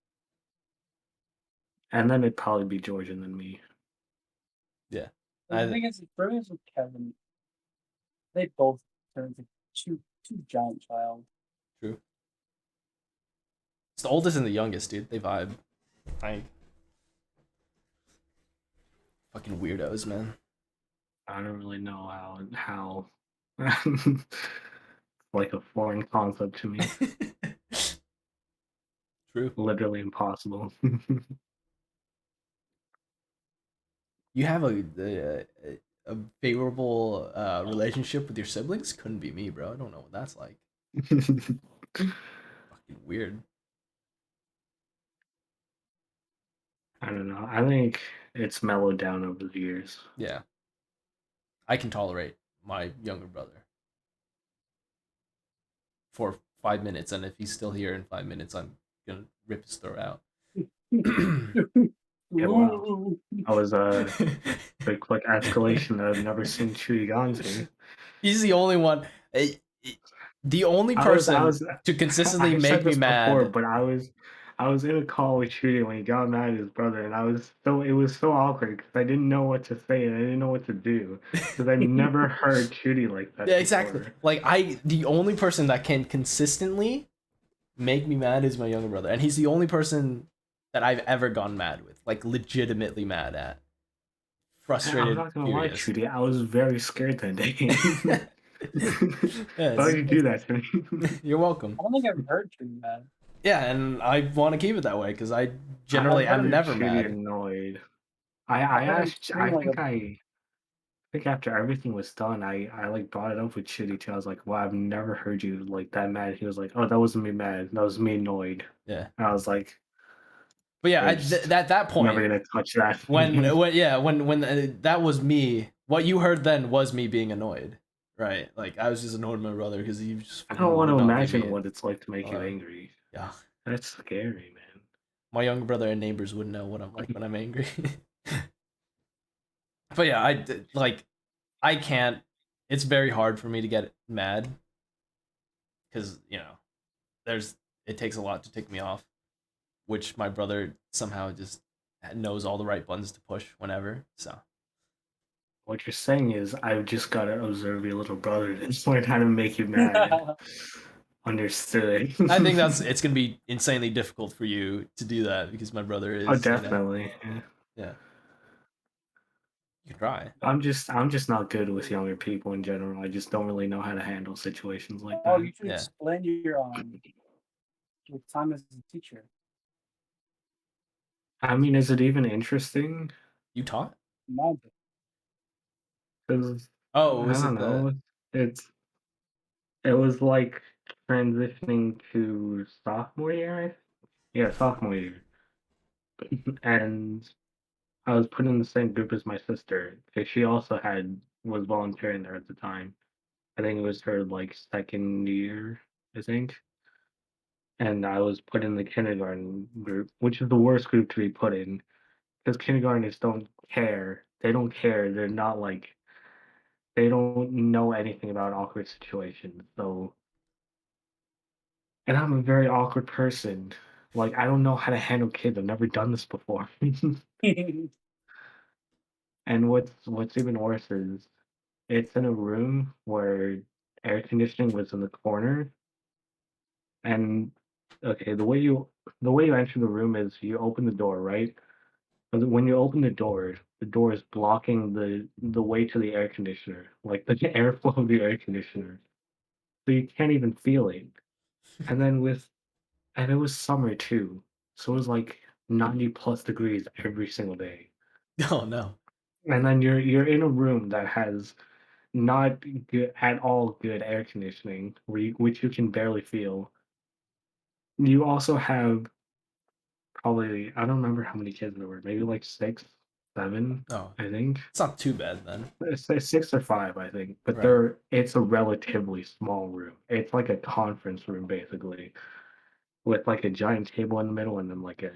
And then it'd probably be George and then me. Yeah. The thing is, Remy with Kevin, they both turn into two giant child. True. It's the oldest and the youngest, dude. They vibe. Fucking weirdos, man. I don't really know how like a foreign concept to me. True. Literally impossible. You have a favorable relationship with your siblings? Couldn't be me, bro. I don't know what that's like. Fucking weird. I don't know. I think it's mellowed down over the years. Yeah. I can tolerate my younger brother for 5 minutes, and if he's still here in 5 minutes, I'm gonna rip his throat out. Yeah, wow. I was a big quick escalation that I've never seen Chewy gone to. He's the only one. The only person to consistently make me mad. Before, but I was in a call with Chewy when he got mad at his brother, and it was so awkward because I didn't know what to say and I didn't know what to do because I've never heard Chewy like that. Yeah, exactly. Before. Like the only person that can consistently make me mad is my younger brother, and he's the only person that I've ever gone mad with, like legitimately mad at. Frustrated. I'm not gonna lie, Trudy. I was very scared that day. Yes. Why did you do that to me? You're welcome. I don't think I've heard Trudy mad. Yeah, and I want to keep it that way because I generally am never mad. Annoyed. I think after everything was done, I like brought it up with Shitty too. I was like, "Wow, I've never heard you like that mad." He was like, "Oh, that wasn't me mad. That was me annoyed." Yeah. And I was like, But yeah, "We're just at that never point, gonna touch that." when that was me, what you heard then was me being annoyed, right? Like I was just annoyed with my brother because he just I don't fucking want would to not leave imagine me what it's like to make you alone. angry. Yeah, That's scary, man. my younger brother and neighbors would know what I'm like when I'm angry. But yeah, like I can't. It's very hard for me to get mad because there's it takes a lot to tick me off, which my brother somehow just knows all the right buttons to push whenever. So What you're saying is, I've just gotta observe your little brother and learn how to make you mad. Understood. I think it's gonna be insanely difficult for you to do that because my brother Oh, is, definitely. Yeah. yeah, you can try. I'm just not good with younger people in general. I just don't really know how to handle situations like Oh, that. you should Yeah, explain your time as a teacher. I mean, is it even interesting? you taught. Imagine. Because Oh, I was don't it the? know. It's it was like transitioning to sophomore year. Yeah, sophomore year, and I was put in the same group as my sister because she also was volunteering there at the time. I think it was her like second year, I think. And I was put in the kindergarten group, which is the worst group to be put in because kindergartners don't care. They don't care. They're not like they don't know anything about awkward situations. So, and I'm a very awkward person. Like I don't know how to handle kids. I've never done this before. And what's even worse is it's in a room where air conditioning was in the corner. And okay, the way you enter the room is you open the door, right? But when you open the door is blocking the way to the air conditioner, like the airflow of the air conditioner. So you can't even feel it. And then and it was summer too. So it was like 90 plus degrees every single day. Oh no. And then you're in a room that has not good at all good air conditioning, which you can barely feel. You also have probably I don't remember how many kids there were, maybe like 6, 7, Oh, I think. it's not too bad then. Say 6 or 5, I think, but Right. it's a relatively small room. It's like a conference room basically, with like a giant table in the middle and then like a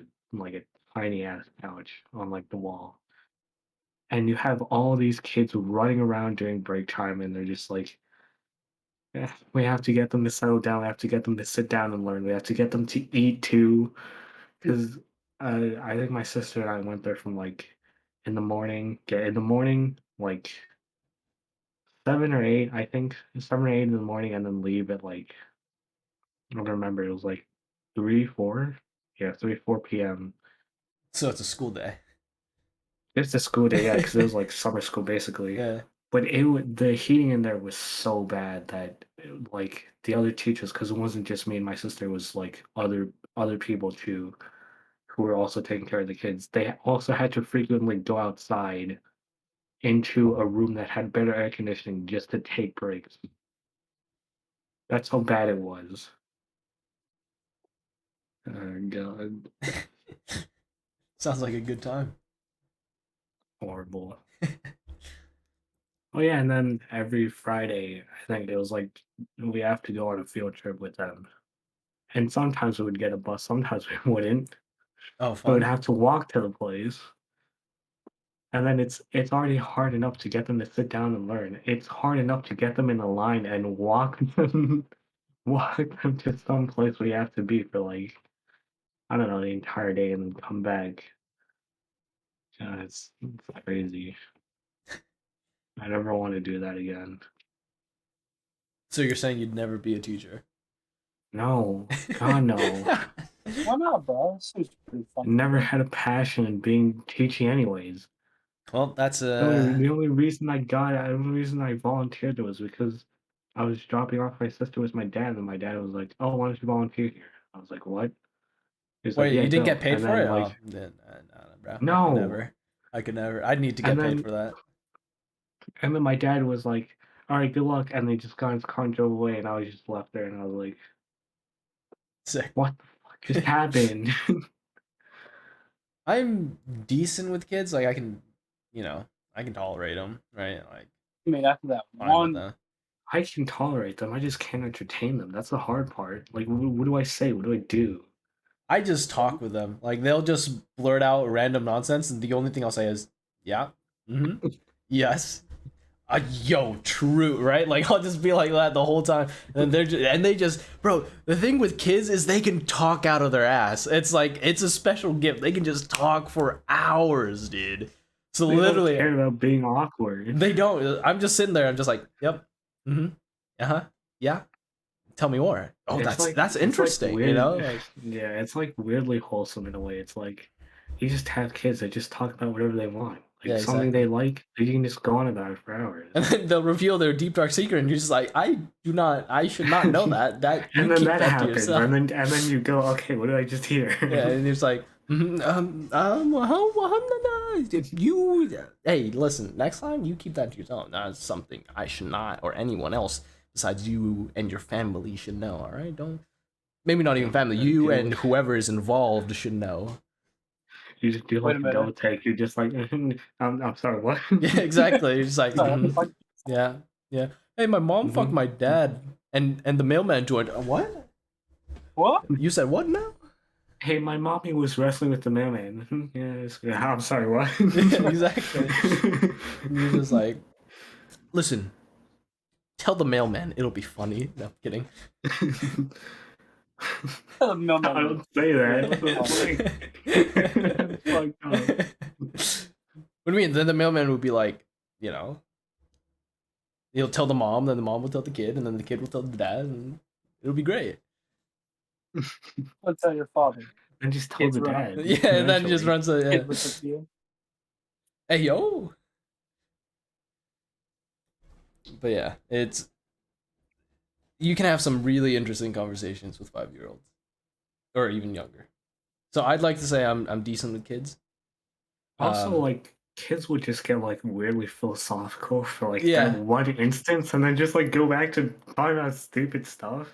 tiny ass couch on like the wall. And you have all these kids running around during break time and they're just like, "Yeah, we have to get them to settle down. We have to get them to sit down and learn. We have to get them to eat too." Because I think my sister and I went there from like in the morning, get in the morning, like 7 or 8, I think 7 or 8 in the morning, and then leave at like I don't remember. It was like 3, 4, yeah, 3, 4 p.m. So it's a school day. It's a school day, yeah, because it was like summer school basically. Yeah. But the heating in there was so bad that like the other teachers, because it wasn't just me and my sister, it was like other people too who were also taking care of the kids. They also had to frequently go outside into a room that had better air conditioning just to take breaks. That's how bad it was. Oh god, Sounds like a good time. horrible. Oh yeah, and then every Friday, I think it was like we have to go on a field trip with them. And sometimes we would get a bus, sometimes we wouldn't. Oh, We would fun. have to walk to the place. And then it's already hard enough to get them to sit down and learn. It's hard enough to get them in a line and walk them walk them to some place we have to be for like I don't know the entire day and then come back. Yeah, it's crazy. I never want to do that again. So you're saying you'd never be a teacher? No, God no. Why not, bro? This seems pretty fun. Never had a passion in being teaching anyways. Well, that's The only reason I volunteered was because I was dropping off my sister with my dad, and my dad was like, "Oh, why don't you volunteer here?" I was like, "What?" He's like, wait. "Yeah, You didn't get go." paid And for then it? like, Oh, then, no, bro. I could no. never. I could never. I'd need to And get paid then for that. And then my dad was like, "All right, good luck," and they just got in his car and drove away, and I was just left there, and I was like, Sick. "What the fuck just happened?" I'm decent with kids. Like I can, I can tolerate them, right? Like I mean, after that fine with one, that. I can tolerate them. I just can't entertain them. That's the hard part. Like, what do I say? What do I do? I just talk with them. Like they'll just blurt out random nonsense, and the only thing I'll say is, "Yeah, yes, yo, true," right? Like I'll just be like that the whole time, and they just, bro. The thing with kids is they can talk out of their ass. It's like it's a special gift. They can just talk for hours, dude. So They literally, don't care about being awkward. they don't. I'm just sitting there. I'm just like, yep, yeah. Tell me more. Oh, It's like that's it's like interesting. weird. Like Yeah, it's like weirdly wholesome in a way. It's like you just have kids that just talk about whatever they want. Like yeah, something they exactly. like, you can just go on about it for hours. And then they'll reveal their deep dark secret, and you're just like, I should not know that. That you And then keep that that to happens, yourself. and then you go, okay, what did I just hear? Yeah, and it's like, if you, hey, listen, next time you keep that to yourself. That's something I should not, or anyone else besides you and your family should know. All right, don't. Maybe not even family. You and whoever is involved should know. You just do Wait like a a double minute. take. You're just like, I'm sorry, what? Yeah, exactly. You're just like, Sorry, fuck. yeah, yeah. Hey, my mom fucked my dad, and the mailman joined. What? What? You said what now? Hey, my mommy was wrestling with the mailman. Yes, I'm sorry, what? Yeah, exactly. And you're just like, listen, tell the mailman it'll be funny. No, I'm kidding. No, I don't say that. What the fuck? What do you mean? Then the mailman would be like, he'll tell the mom, then the mom will tell the kid, and then the kid will tell the dad, and it'll be great. I'll tell your father. And just tell Kids the run dad. Yeah, and then he just runs a Kid listens to you. hey yo. But yeah, you can have some really interesting conversations with 5-year-olds, or even younger. So I'd like to say I'm decent with kids. Also, like kids would just get like weirdly philosophical for like Yeah. that one instance, and then just like go back to talking about stupid stuff.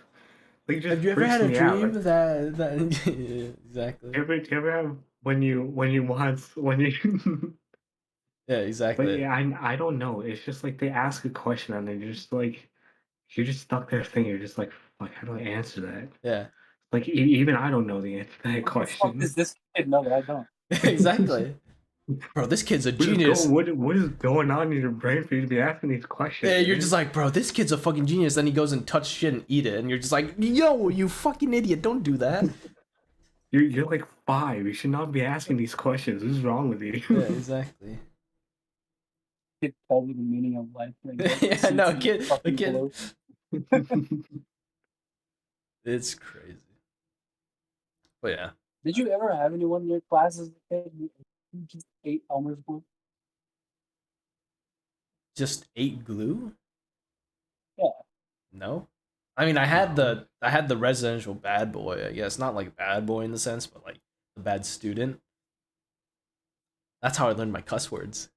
Like, it just Have you ever freaks had a me out. dream Like, that yeah, exactly. you ever have when you want when you Yeah, but exactly. yeah, I don't know. It's just like they ask a question and then you're just stuck there thinking, you're just like, fuck, how do I answer that? Yeah. Like even I don't know the answer to that What the fuck question. does this kid know that I don't? Exactly. Bro, this kid's a genius. What is going on in your brain for you to be asking these questions? Yeah, you're man? just like, bro, this kid's a fucking genius. Then he goes and touch shit and eat it, and you're just like, yo, you fucking idiot, don't do that. You're like 5. You should not be asking these questions. What is wrong with you? Yeah, exactly. Kid tell me the meaning of life. Like, Yeah, no, kid, the fucking kid. below. It's crazy. But yeah, Did you ever have anyone in your class as a kid who just ate Elmer's glue? just ate glue. Yeah. No, I mean, I had the residential bad boy. I guess not like bad boy in the sense, but like the bad student. That's how I learned my cuss words.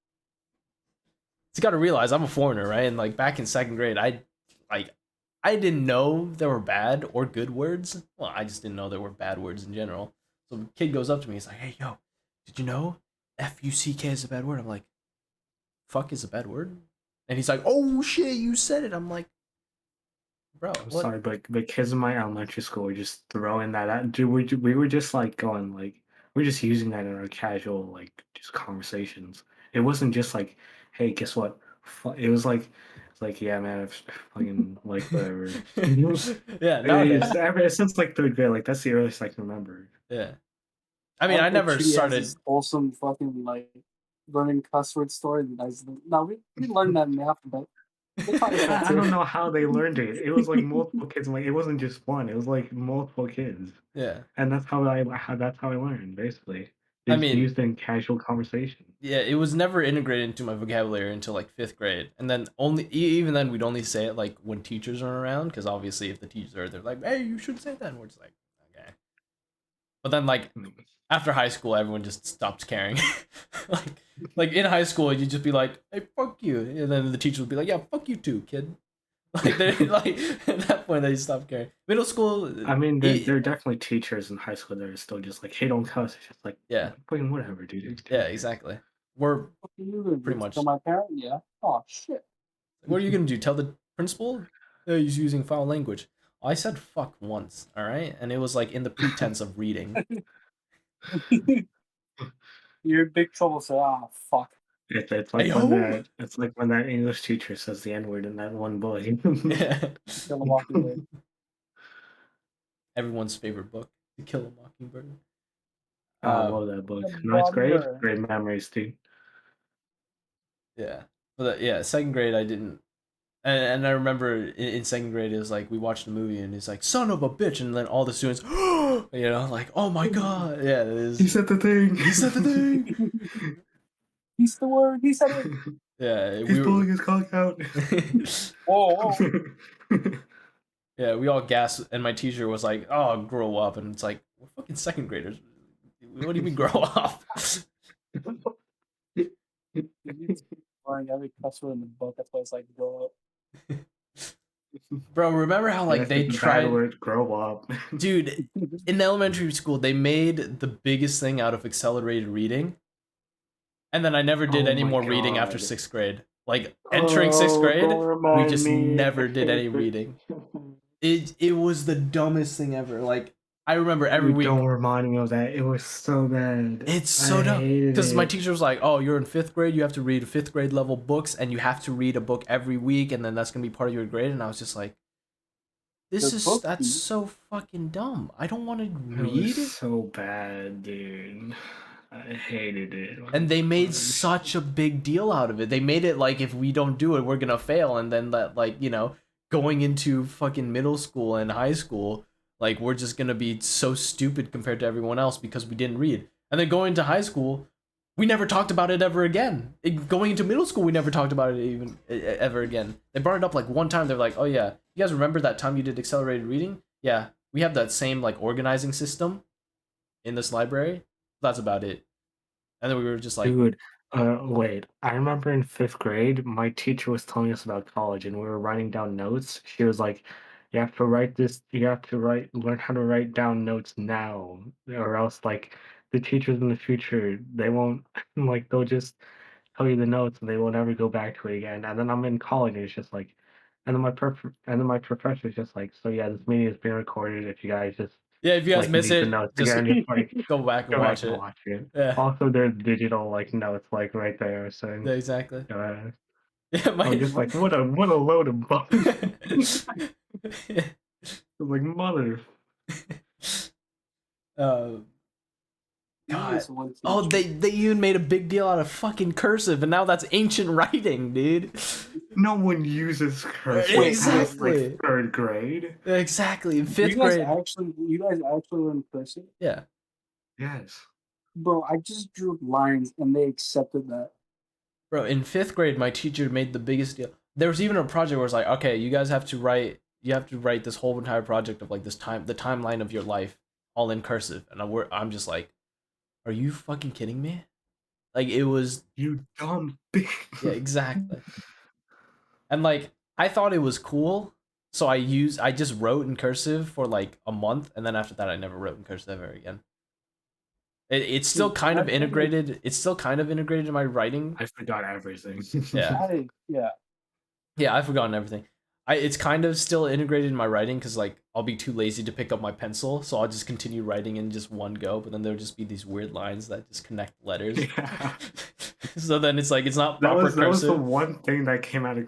You got to realize I'm a foreigner, right? And like back in second grade, I didn't know there were bad or good words. Well, I just didn't know there were bad words in general. So the kid goes up to me, he's like, "Hey, yo, did you know fuck is a bad word?" I'm like, "Fuck is a bad word?" And he's like, "Oh shit, you said it." I'm like, "Bro, I'm what?" sorry, but the kids in my elementary school were just throwing that out. Dude, we were just like going like we're just using that in our casual like just conversations. It wasn't just like, hey, guess what? It was like it's like yeah, man, I've fucking like whatever. Yeah, nowadays. Ever since like third grade, like that's the earliest I can remember. Yeah. I mean, I never She has started. this wholesome fucking like learning cuss word story. No, we learned that in the alphabet. I don't know how they learned it. It was like multiple kids. Like it wasn't just one. It was like multiple kids, Yeah. and that's how that's how I learned. Basically, I it's mean, used in casual conversation. yeah, it was never integrated into my vocabulary until like 5th grade. And then even then we'd only say it like when teachers are around, because obviously if the teachers are, they're like, "Hey, you should say that." And we're just like, okay. But then like after high school, everyone just stopped caring. like in high school, you'd just be like, "Hey, fuck you," and then the teacher would be like, "Yeah, fuck you too, kid." Like they like at that point they stopped caring. Middle school, I mean, there are definitely teachers in high school that are still just like, hey, don't cuss. It's just like, yeah, fucking whatever, dude. It's yeah, teacher. exactly. We're What are you gonna pretty do? much. Tell my parent? Yeah. Oh shit. What are you gonna do? Tell the principal? Oh, he's using foul language. I said fuck once, all right, and it was like in the pretense of reading. You're in big trouble. So fuck. It's like Hey, when ho! it's like when that English teacher says the N word in that one book. Yeah. Kill a mockingbird. Everyone's favorite book, To Kill a Mockingbird. I love that book. The Ninth grade, Bummer. great memories, dude. Yeah, but yeah, second grade I didn't, and I remember in second grade it was like we watched a movie and it's like son of a bitch, and then all the students, like oh my god, yeah, it is. He said the thing. He said the thing. He's the word. He said it. Yeah, He's pulling his cock out. Whoa, whoa. Yeah, we all gasped, and my teacher was like, "Oh, grow up," and it's like we're fucking second graders. What do you mean grow up? Learning every cuss word in the book. That's why it's like grow up. Bro, remember how like That's they the bad tried, word, grow up. dude, in elementary school they made the biggest thing out of accelerated reading, and then I never did Oh any my more reading after God. sixth grade. Like entering sixth grade, don't we remind just me. never I did any hate reading. it. It was the dumbest thing ever. Like I remember every You week. don't remind me of that. It was so bad. It's I so dumb hated because my it. teacher was like, "Oh, you're in fifth grade. You have to read fifth grade level books, and you have to read a book every week, and then that's gonna be part of your grade." And I was just like, that's so fucking dumb. I don't want to It read." was so bad, dude. I hated it. And they made Gosh. such a big deal out of it. They made it like if we don't do it, we're gonna fail, and then that going into fucking middle school and high school, like we're just gonna be so stupid compared to everyone else because we didn't read. And then going to high school, we never talked about it ever again. Going into middle school, we never talked about it even ever again. They brought it up like one time. They're like, "Oh yeah, you guys remember that time you did accelerated reading? Yeah, we have that same like organizing system in this library. That's about it." And then we were just like, Dude, wait. I remember in fifth grade, my teacher was telling us about college, and we were writing down notes. She was like, "You have to write this. You have to learn how to write down notes now, or else like the teachers in the future, they won't like they'll just tell you the notes and they will never go back to it again." And then I'm in college, and it's just like, and then my professor's just like, "So yeah, this meeting is being recorded. If you guys just yeah, if you guys like miss need the it, notes just again, just like." go back and Go back watch and it. watch it. Yeah, Also, there's digital like notes like right there. So yeah, exactly. uh, Yeah, I was just like, what a load of bugs. Like mother. uh, You God. miss one Oh, teacher. they even made a big deal out of fucking cursive, and now that's ancient writing, dude. No one uses cursive Exactly. past like third grade. Exactly. In You fifth guys grade. actually learn cursive? Yeah. Yes. Bro, I just drew lines and they accepted that. Bro, in fifth grade, my teacher made the biggest deal. There was even a project where it's like, okay, you guys have to write. You have to write this whole entire project of like the timeline of your life, all in cursive, and I'm just like, are you fucking kidding me? Like it was. You dumb bitch. Yeah, exactly. And like I thought it was cool, so I just wrote in cursive for like a month, and then after that I never wrote in cursive ever again. It's still kind of integrated. It's still kind of integrated in my writing. I forgot everything. Yeah. Yeah. Yeah, I've forgotten everything. It's kind of still integrated in my writing because like I'll be too lazy to pick up my pencil, so I'll just continue writing in just one go. But then there'll just be these weird lines that just connect letters. Yeah. So then it's like it's not proper That was the cursive. one thing that came out of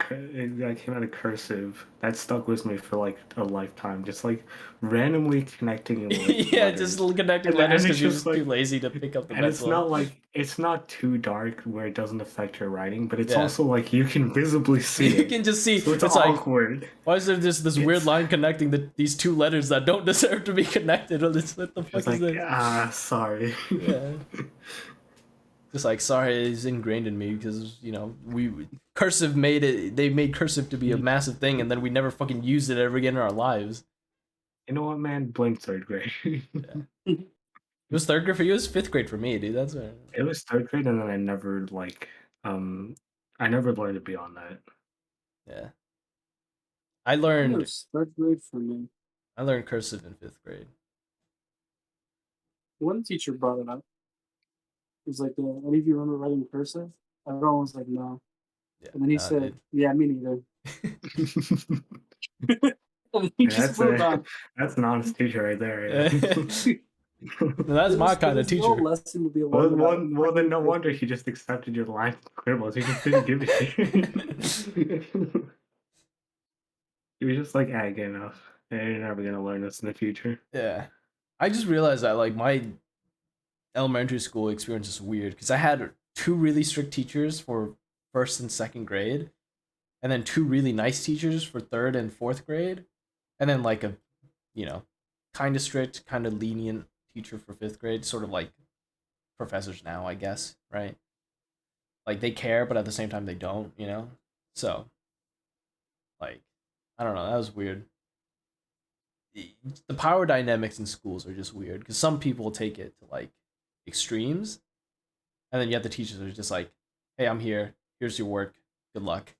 cursive that stuck with me for like a lifetime. Just like randomly connecting like, Yeah, letters. just connecting And letters it's because you're just just too like, lazy to pick up the and it's pencil. not like it's not too dark where it doesn't affect your writing, but it's Yeah. also like you can visibly see You it. can just see. So it's It's like, awkward. why is there this weird It's- line connecting these two letters that don't deserve to be connected? What the fuck It's is like this? sorry. Yeah. Just like, sorry, it's ingrained in me because cursive made it. They made cursive to be a massive thing, and then we never fucking used it ever again in our lives. You know what, man? Blame third grade. Yeah. It was third grade for you. It was fifth grade for me, dude. That's what. It was third grade, and then I never learned beyond that. Yeah. I I think it learned was third grade for me. cursive in fifth grade. One teacher brought it up. He was like, any of you remember writing cursive? Everyone was like, no. Yeah. And then he said, dude. yeah, me neither. And he just moved on. That's an honest teacher right there. That's my kind of teacher. No lesson to be learned well, then no wonder he just accepted your line scribbles. He just didn't give it to you. He was just like, good enough. You're never gonna learn this in the future. Yeah. I just realized that like my elementary school experience is weird because I had 2 really strict teachers for first and second grade, and then 2 really nice teachers for third and fourth grade, and then like a, kind of strict, kind of lenient teacher for fifth grade, sort of like professors now, I guess, right? Like they care, but at the same time they don't, So, like, I don't know. That was weird. The power dynamics in schools are just weird because some people take it to like extremes, and then you have the teachers that are just like, "Hey, I'm here. Here's your work. Good luck."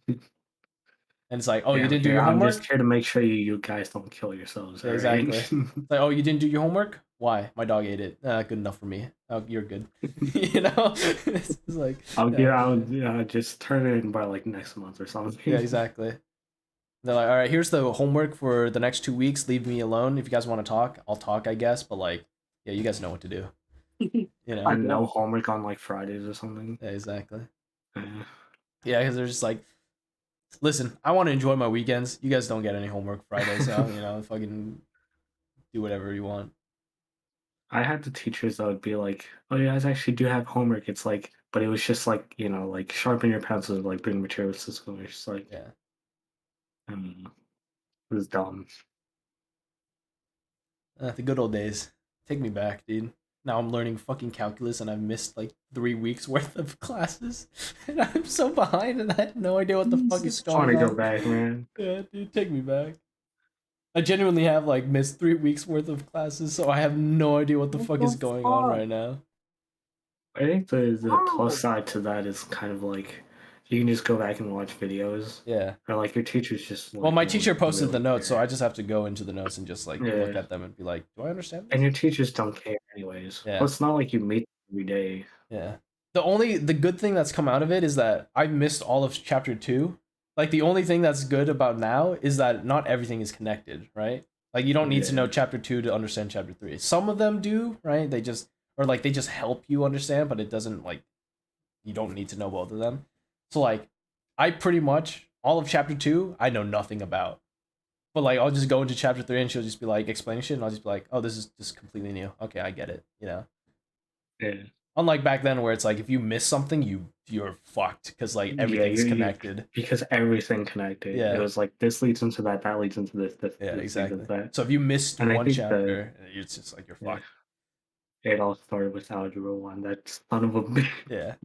And it's like, "Oh, you didn't do your homework?" I'm just here to make sure you guys don't kill yourselves. Yeah, exactly. It's like, "Oh, you didn't do your homework? Why? My dog ate it. Good enough for me. Oh, you're good." It's like I'll just turn it in by like next month or something. Yeah, exactly. They're like, all right, here's the homework for the next 2 weeks. Leave me alone. If you guys want to talk, I'll talk, I guess. But like, yeah, you guys know what to do. And no homework on like Fridays or something. Yeah, exactly. Yeah, because they're just like, listen, I want to enjoy my weekends. You guys don't get any homework Friday, so fucking do whatever you want. I had the teachers that would be like, "Oh, you guys actually do have homework." It's like, but it was just like like sharpen your pencils, like bring materials to school. It's just like, yeah, it was dumb. The good old days. Take me back, dude. Now I'm learning fucking calculus and I've missed like 3 weeks worth of classes. And I'm so behind and I have no idea what the fuck is going on. I want to go back, man. Yeah, dude, take me back. I genuinely have like missed 3 weeks worth of classes, so I have no idea what the fuck is going on right now. I think the plus side to that is kind of like you can just go back and watch videos. Yeah. Or like your teacher's just like, well, my teacher posted really the notes, care. so I just have to go into the notes and just like look at them and be like, do I understand this? And your teachers don't care anyways. Yeah. Well, it's not like you meet them every day. Yeah. The good thing that's come out of it is that I missed all of chapter 2. Like the only thing that's good about now is that not everything is connected, right? Like you don't need to know chapter 2 to understand chapter 3. Some of them do, right? They just help you understand, but it doesn't like you don't need to know both of them. So like I pretty much all of chapter 2 I know nothing about. But like I'll just go into chapter 3 and she'll just be like explaining shit and I'll just be like, "Oh, this is just completely new. Okay, I get it." Yeah. Unlike back then where it's like if you miss something, you're fucked because like everything's connected. Because everything connected. Yeah. It was like this leads into that leads into this. Yeah, this exactly. that. So if you missed one chapter, it's just like you're fucked. It all started with Algebra 1. That son of a bitch. Yeah.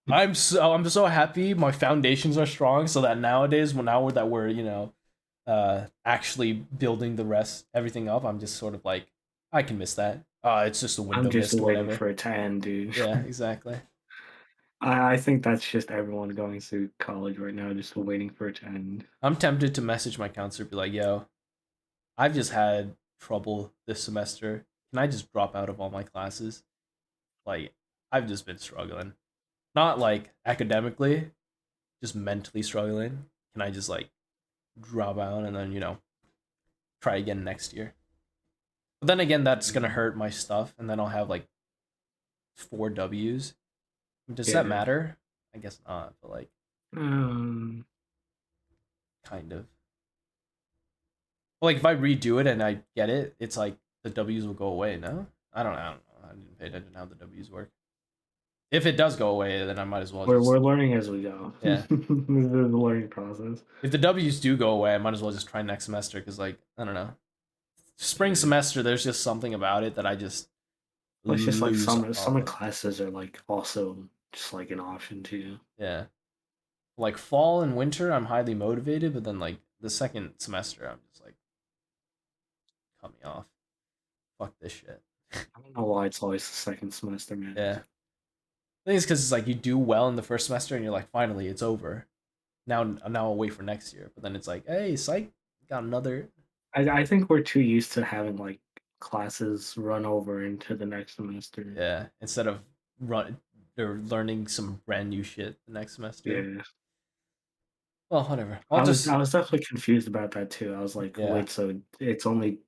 I'm so happy my foundations are strong so that nowadays that we're actually building everything up, I'm just sort of like I can miss that. It's just a window. I'm just waiting for it to end, dude. Yeah, exactly. I think that's just everyone going through college right now, just waiting for it to end. I'm tempted to message my counselor, be like, "Yo, I've just had trouble this semester. Can I just drop out of all my classes? Like, I've just been struggling. Not like academically, just mentally struggling. Can I just like drop out and then, try again next year?" But then again, that's gonna hurt my stuff, and then I'll have like 4 W's. Does that matter? I guess not, but like, kind of. Like if I redo it and I get it, it's like the W's will go away. No, I don't know. I didn't pay attention to how the W's work. If it does go away, then I might as well. We're learning as we go. Yeah, this is the learning process. If the W's do go away, I might as well just try next semester because, like, I don't know, spring semester. There's just something about it that I just. Well, it's just like summer classes are like also just like an option too. Yeah, like fall and winter, I'm highly motivated, but then like the second semester, I'm just like, cut me off. Fuck this shit. I don't know why it's always the second semester, man. Yeah. I think it's because it's like you do well in the first semester and you're like, finally, it's over. Now I'll wait for next year. But then it's like, hey, psych, got another. I think we're too used to having like classes run over into the next semester. Yeah, instead of they're learning some brand new shit the next semester. Yeah. Well, whatever. I was definitely confused about that too. I was like, Yeah. wait, so it's only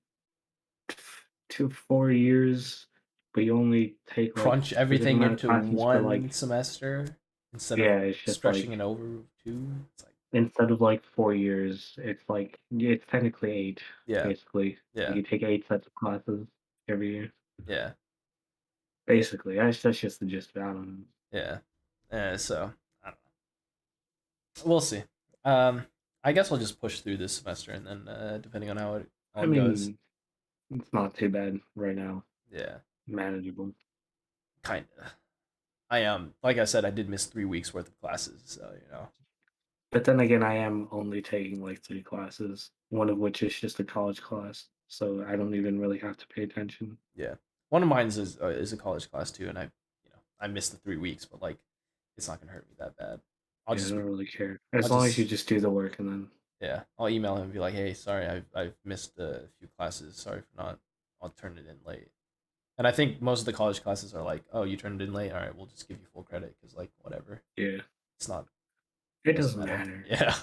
4 years, but you only take like crunch specific everything amount of into classes for one like semester instead of it's just stretching like it over two. It's like instead of like 4 years, it's like it's technically 8, yeah, basically. yeah, You take 8 sets of classes every year. yeah, Basically, that's just the gist of it. I don't know. yeah. So I don't know. We'll see. I guess I'll just push through this semester, and then depending on how it I all goes, mean, it's not too bad right now. yeah, Manageable. kind of. I like I said, I did miss 3 weeks worth of classes, so But then again, I am only taking like 3 classes, one of which is just a college class, so I don't even really have to pay attention. yeah. One of mine is a college class too, and I missed the 3 weeks, but like it's not gonna hurt me that bad. I'll Yeah, just I don't really care. As I'll long as you just just do the work and then Yeah, I'll email him and be like, "Hey, sorry, I've missed a few classes. Sorry for not. I'll turn it in late." And I think most of the college classes are like, "Oh, you turned it in late. All right, we'll just give you full credit because like whatever. yeah, It's not. it Doesn't doesn't matter." matter. Yeah,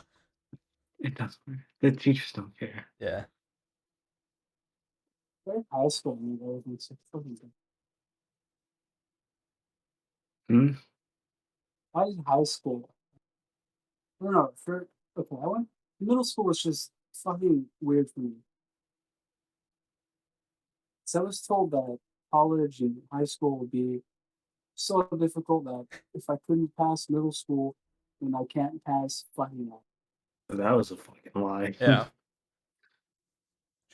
It doesn't matter. The teachers don't care. yeah. Very high school, you know, it's like fucking good. Hmm? I was in high school. I don't know. Okay, I went middle school was just fucking weird for me. So I was told that college and high school would be so difficult that if I couldn't pass middle school, then I can't pass fucking life. That was a fucking lie. Yeah,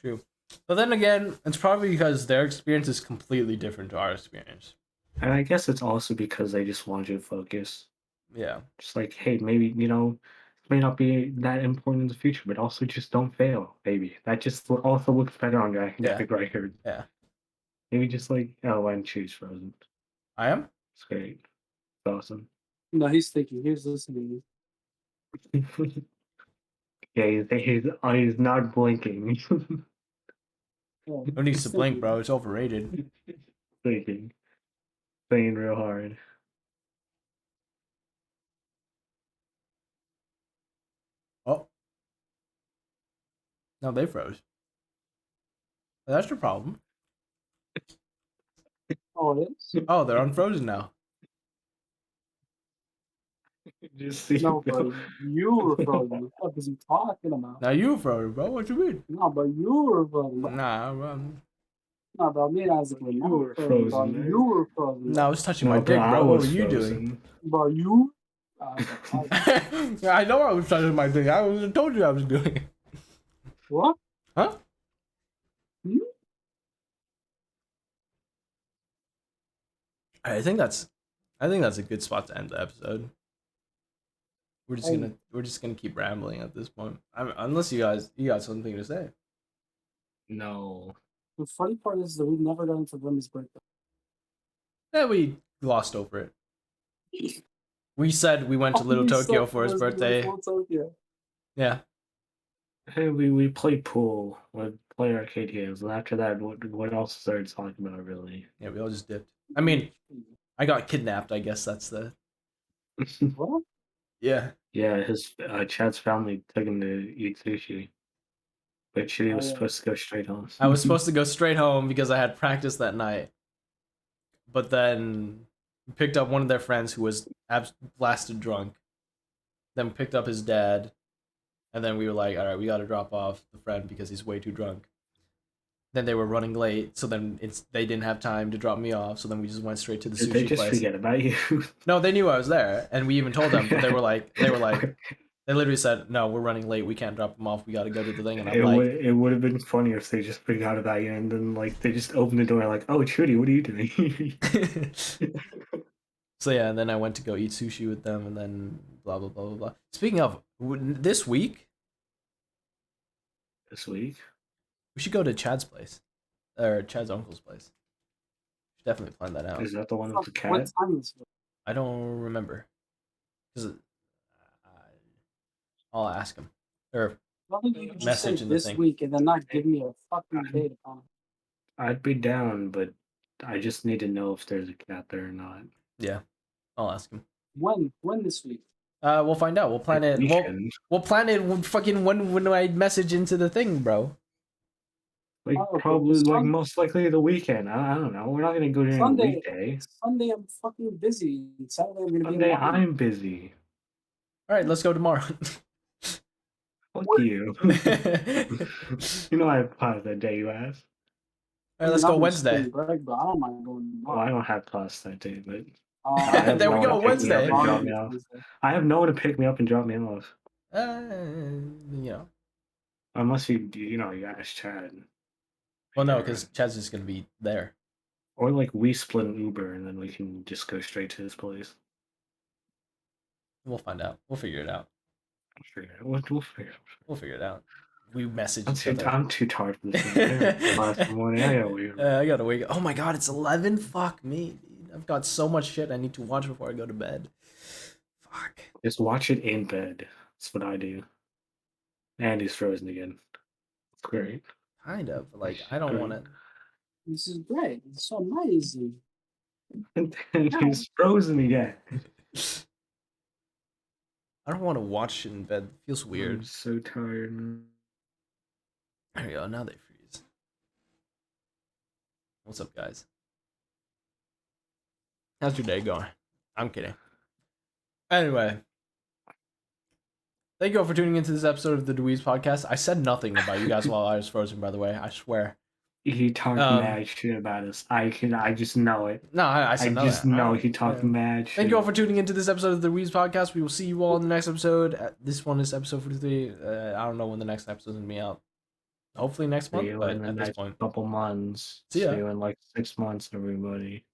true. But then again, it's probably because their experience is completely different to our experience. And I guess it's also because they just want you to focus. Yeah, Just like, hey, maybe, it may not be that important in the future, but also just don't fail, maybe. That just also looks better on your yeah, academic record. yeah. Maybe just like, oh, and choose Frozen. I am. It's great. It's awesome. No, he's thinking. He's listening. Yeah, he's not blinking. Yeah, Who needs he's to blink, thinking. bro? It's overrated. Thinking. Thinking real hard. Oh, no, they froze. That's your problem. Oh, it is? Oh, they're unfrozen now. Just see No, but Bill. you were frozen. What is he talking about? Now you froze, bro. What you mean? No, but you were frozen. Nah, No, but me as a You were frozen, man. You were frozen. no, I was touching No, my bro, dick, I bro. What were was you frozen. But you? I know I was touching my dick. I told you I was doing it. What? Huh? Hmm? I think that's a good spot to end the episode. We're just gonna keep rambling at this point. Unless you got something to say. No. The funny part is that we never got into Remy's birthday. Yeah, we glossed over it. We said we went to Little Tokyo for his birthday. Tokyo. Yeah. Hey, we play pool, we play arcade games, and after that, what else is there to talk about, really? Yeah, we all just dipped. I mean, I got kidnapped. I guess that's the. What? Yeah. Yeah, his Chad's family took him to eat sushi, but Chidi was supposed to go straight home. I was supposed to go straight home because I had practice that night. But then we picked up one of their friends who was blasted drunk. Then we picked up his dad. And then we were like, all right, we got to drop off the friend because he's way too drunk. Then they were running late, so then they didn't have time to drop me off. So then we just went straight to the Did sushi they just place. forget about you? No, they knew I was there, and we even told them. But they literally said, "No, we're running late. We can't drop them off. We got to go to the thing." And I'm it would have been funny if they just forgot about you, and then like they just opened the door like, "Oh, Trudy, what are you doing?" So yeah, and then I went to go eat sushi with them, and then blah blah blah blah blah. Speaking of this week, This week, we should go to Chad's place, or Chad's uncle's place. Should definitely plan that out. Is that the one with the What cat? time is it? I don't remember. Because I'll ask him. Or Why don't you just Message say in the this thing. week and then not give me a fucking date on it? I'd be down, but I just need to know if there's a cat there or not. yeah, I'll ask him. When this week? We'll find out. We'll plan it. Weekend. We'll plan it fucking when I message into the thing, bro. Like Oh, but probably the like Sun- most likely the weekend. I don't know. We're not gonna go during the Sunday. weekday. Sunday I'm fucking busy. Saturday I'm gonna be Sunday in London. I'm busy. All right, let's go tomorrow. Fuck What? you. You know I have class that day, you ass. All right, let's go I'm Wednesday. spring break, but I don't mind going Well, I don't have class that day, but tomorrow. I have There we no go, one to pick me up Wednesday. and drop me off. I have no one to pick me up and drop me off. You know. Unless you ask Chad. Well, no, because Chad's just gonna be there. Or like we split an Uber and then we can just go straight to his place. We'll find out. We'll figure it out. We'll figure it out. We'll figure it out. We message I'm each too, other. I'm too tired for this. Class in the morning. I gotta wake up. Oh my god, it's 11. Fuck me, dude. I've got so much shit I need to watch before I go to bed. Fuck. Just watch it in bed. That's what I do. And he's frozen again. It's great. Kind of. Like I don't want to. This is great. It's so amazing. And then he's frozen again. I don't want to watch it in bed. It feels I'm weird. so tired. There we go. Now they freeze. What's up, guys? How's your day going? I'm kidding. Anyway, thank you all for tuning into this episode of the DaWeebs Podcast. I said nothing about you guys while I was frozen, by the way. I swear. He talked mad shit about us. I just know it. No, I said I just know he talked mad shit. Thank you all for tuning into this episode of the DaWeebs Podcast. We will see you all in the next episode. This one is episode 43. I don't know when the next episode is going to be out. Hopefully next month, but at this point. Couple months. See ya. See you in like 6 months, everybody.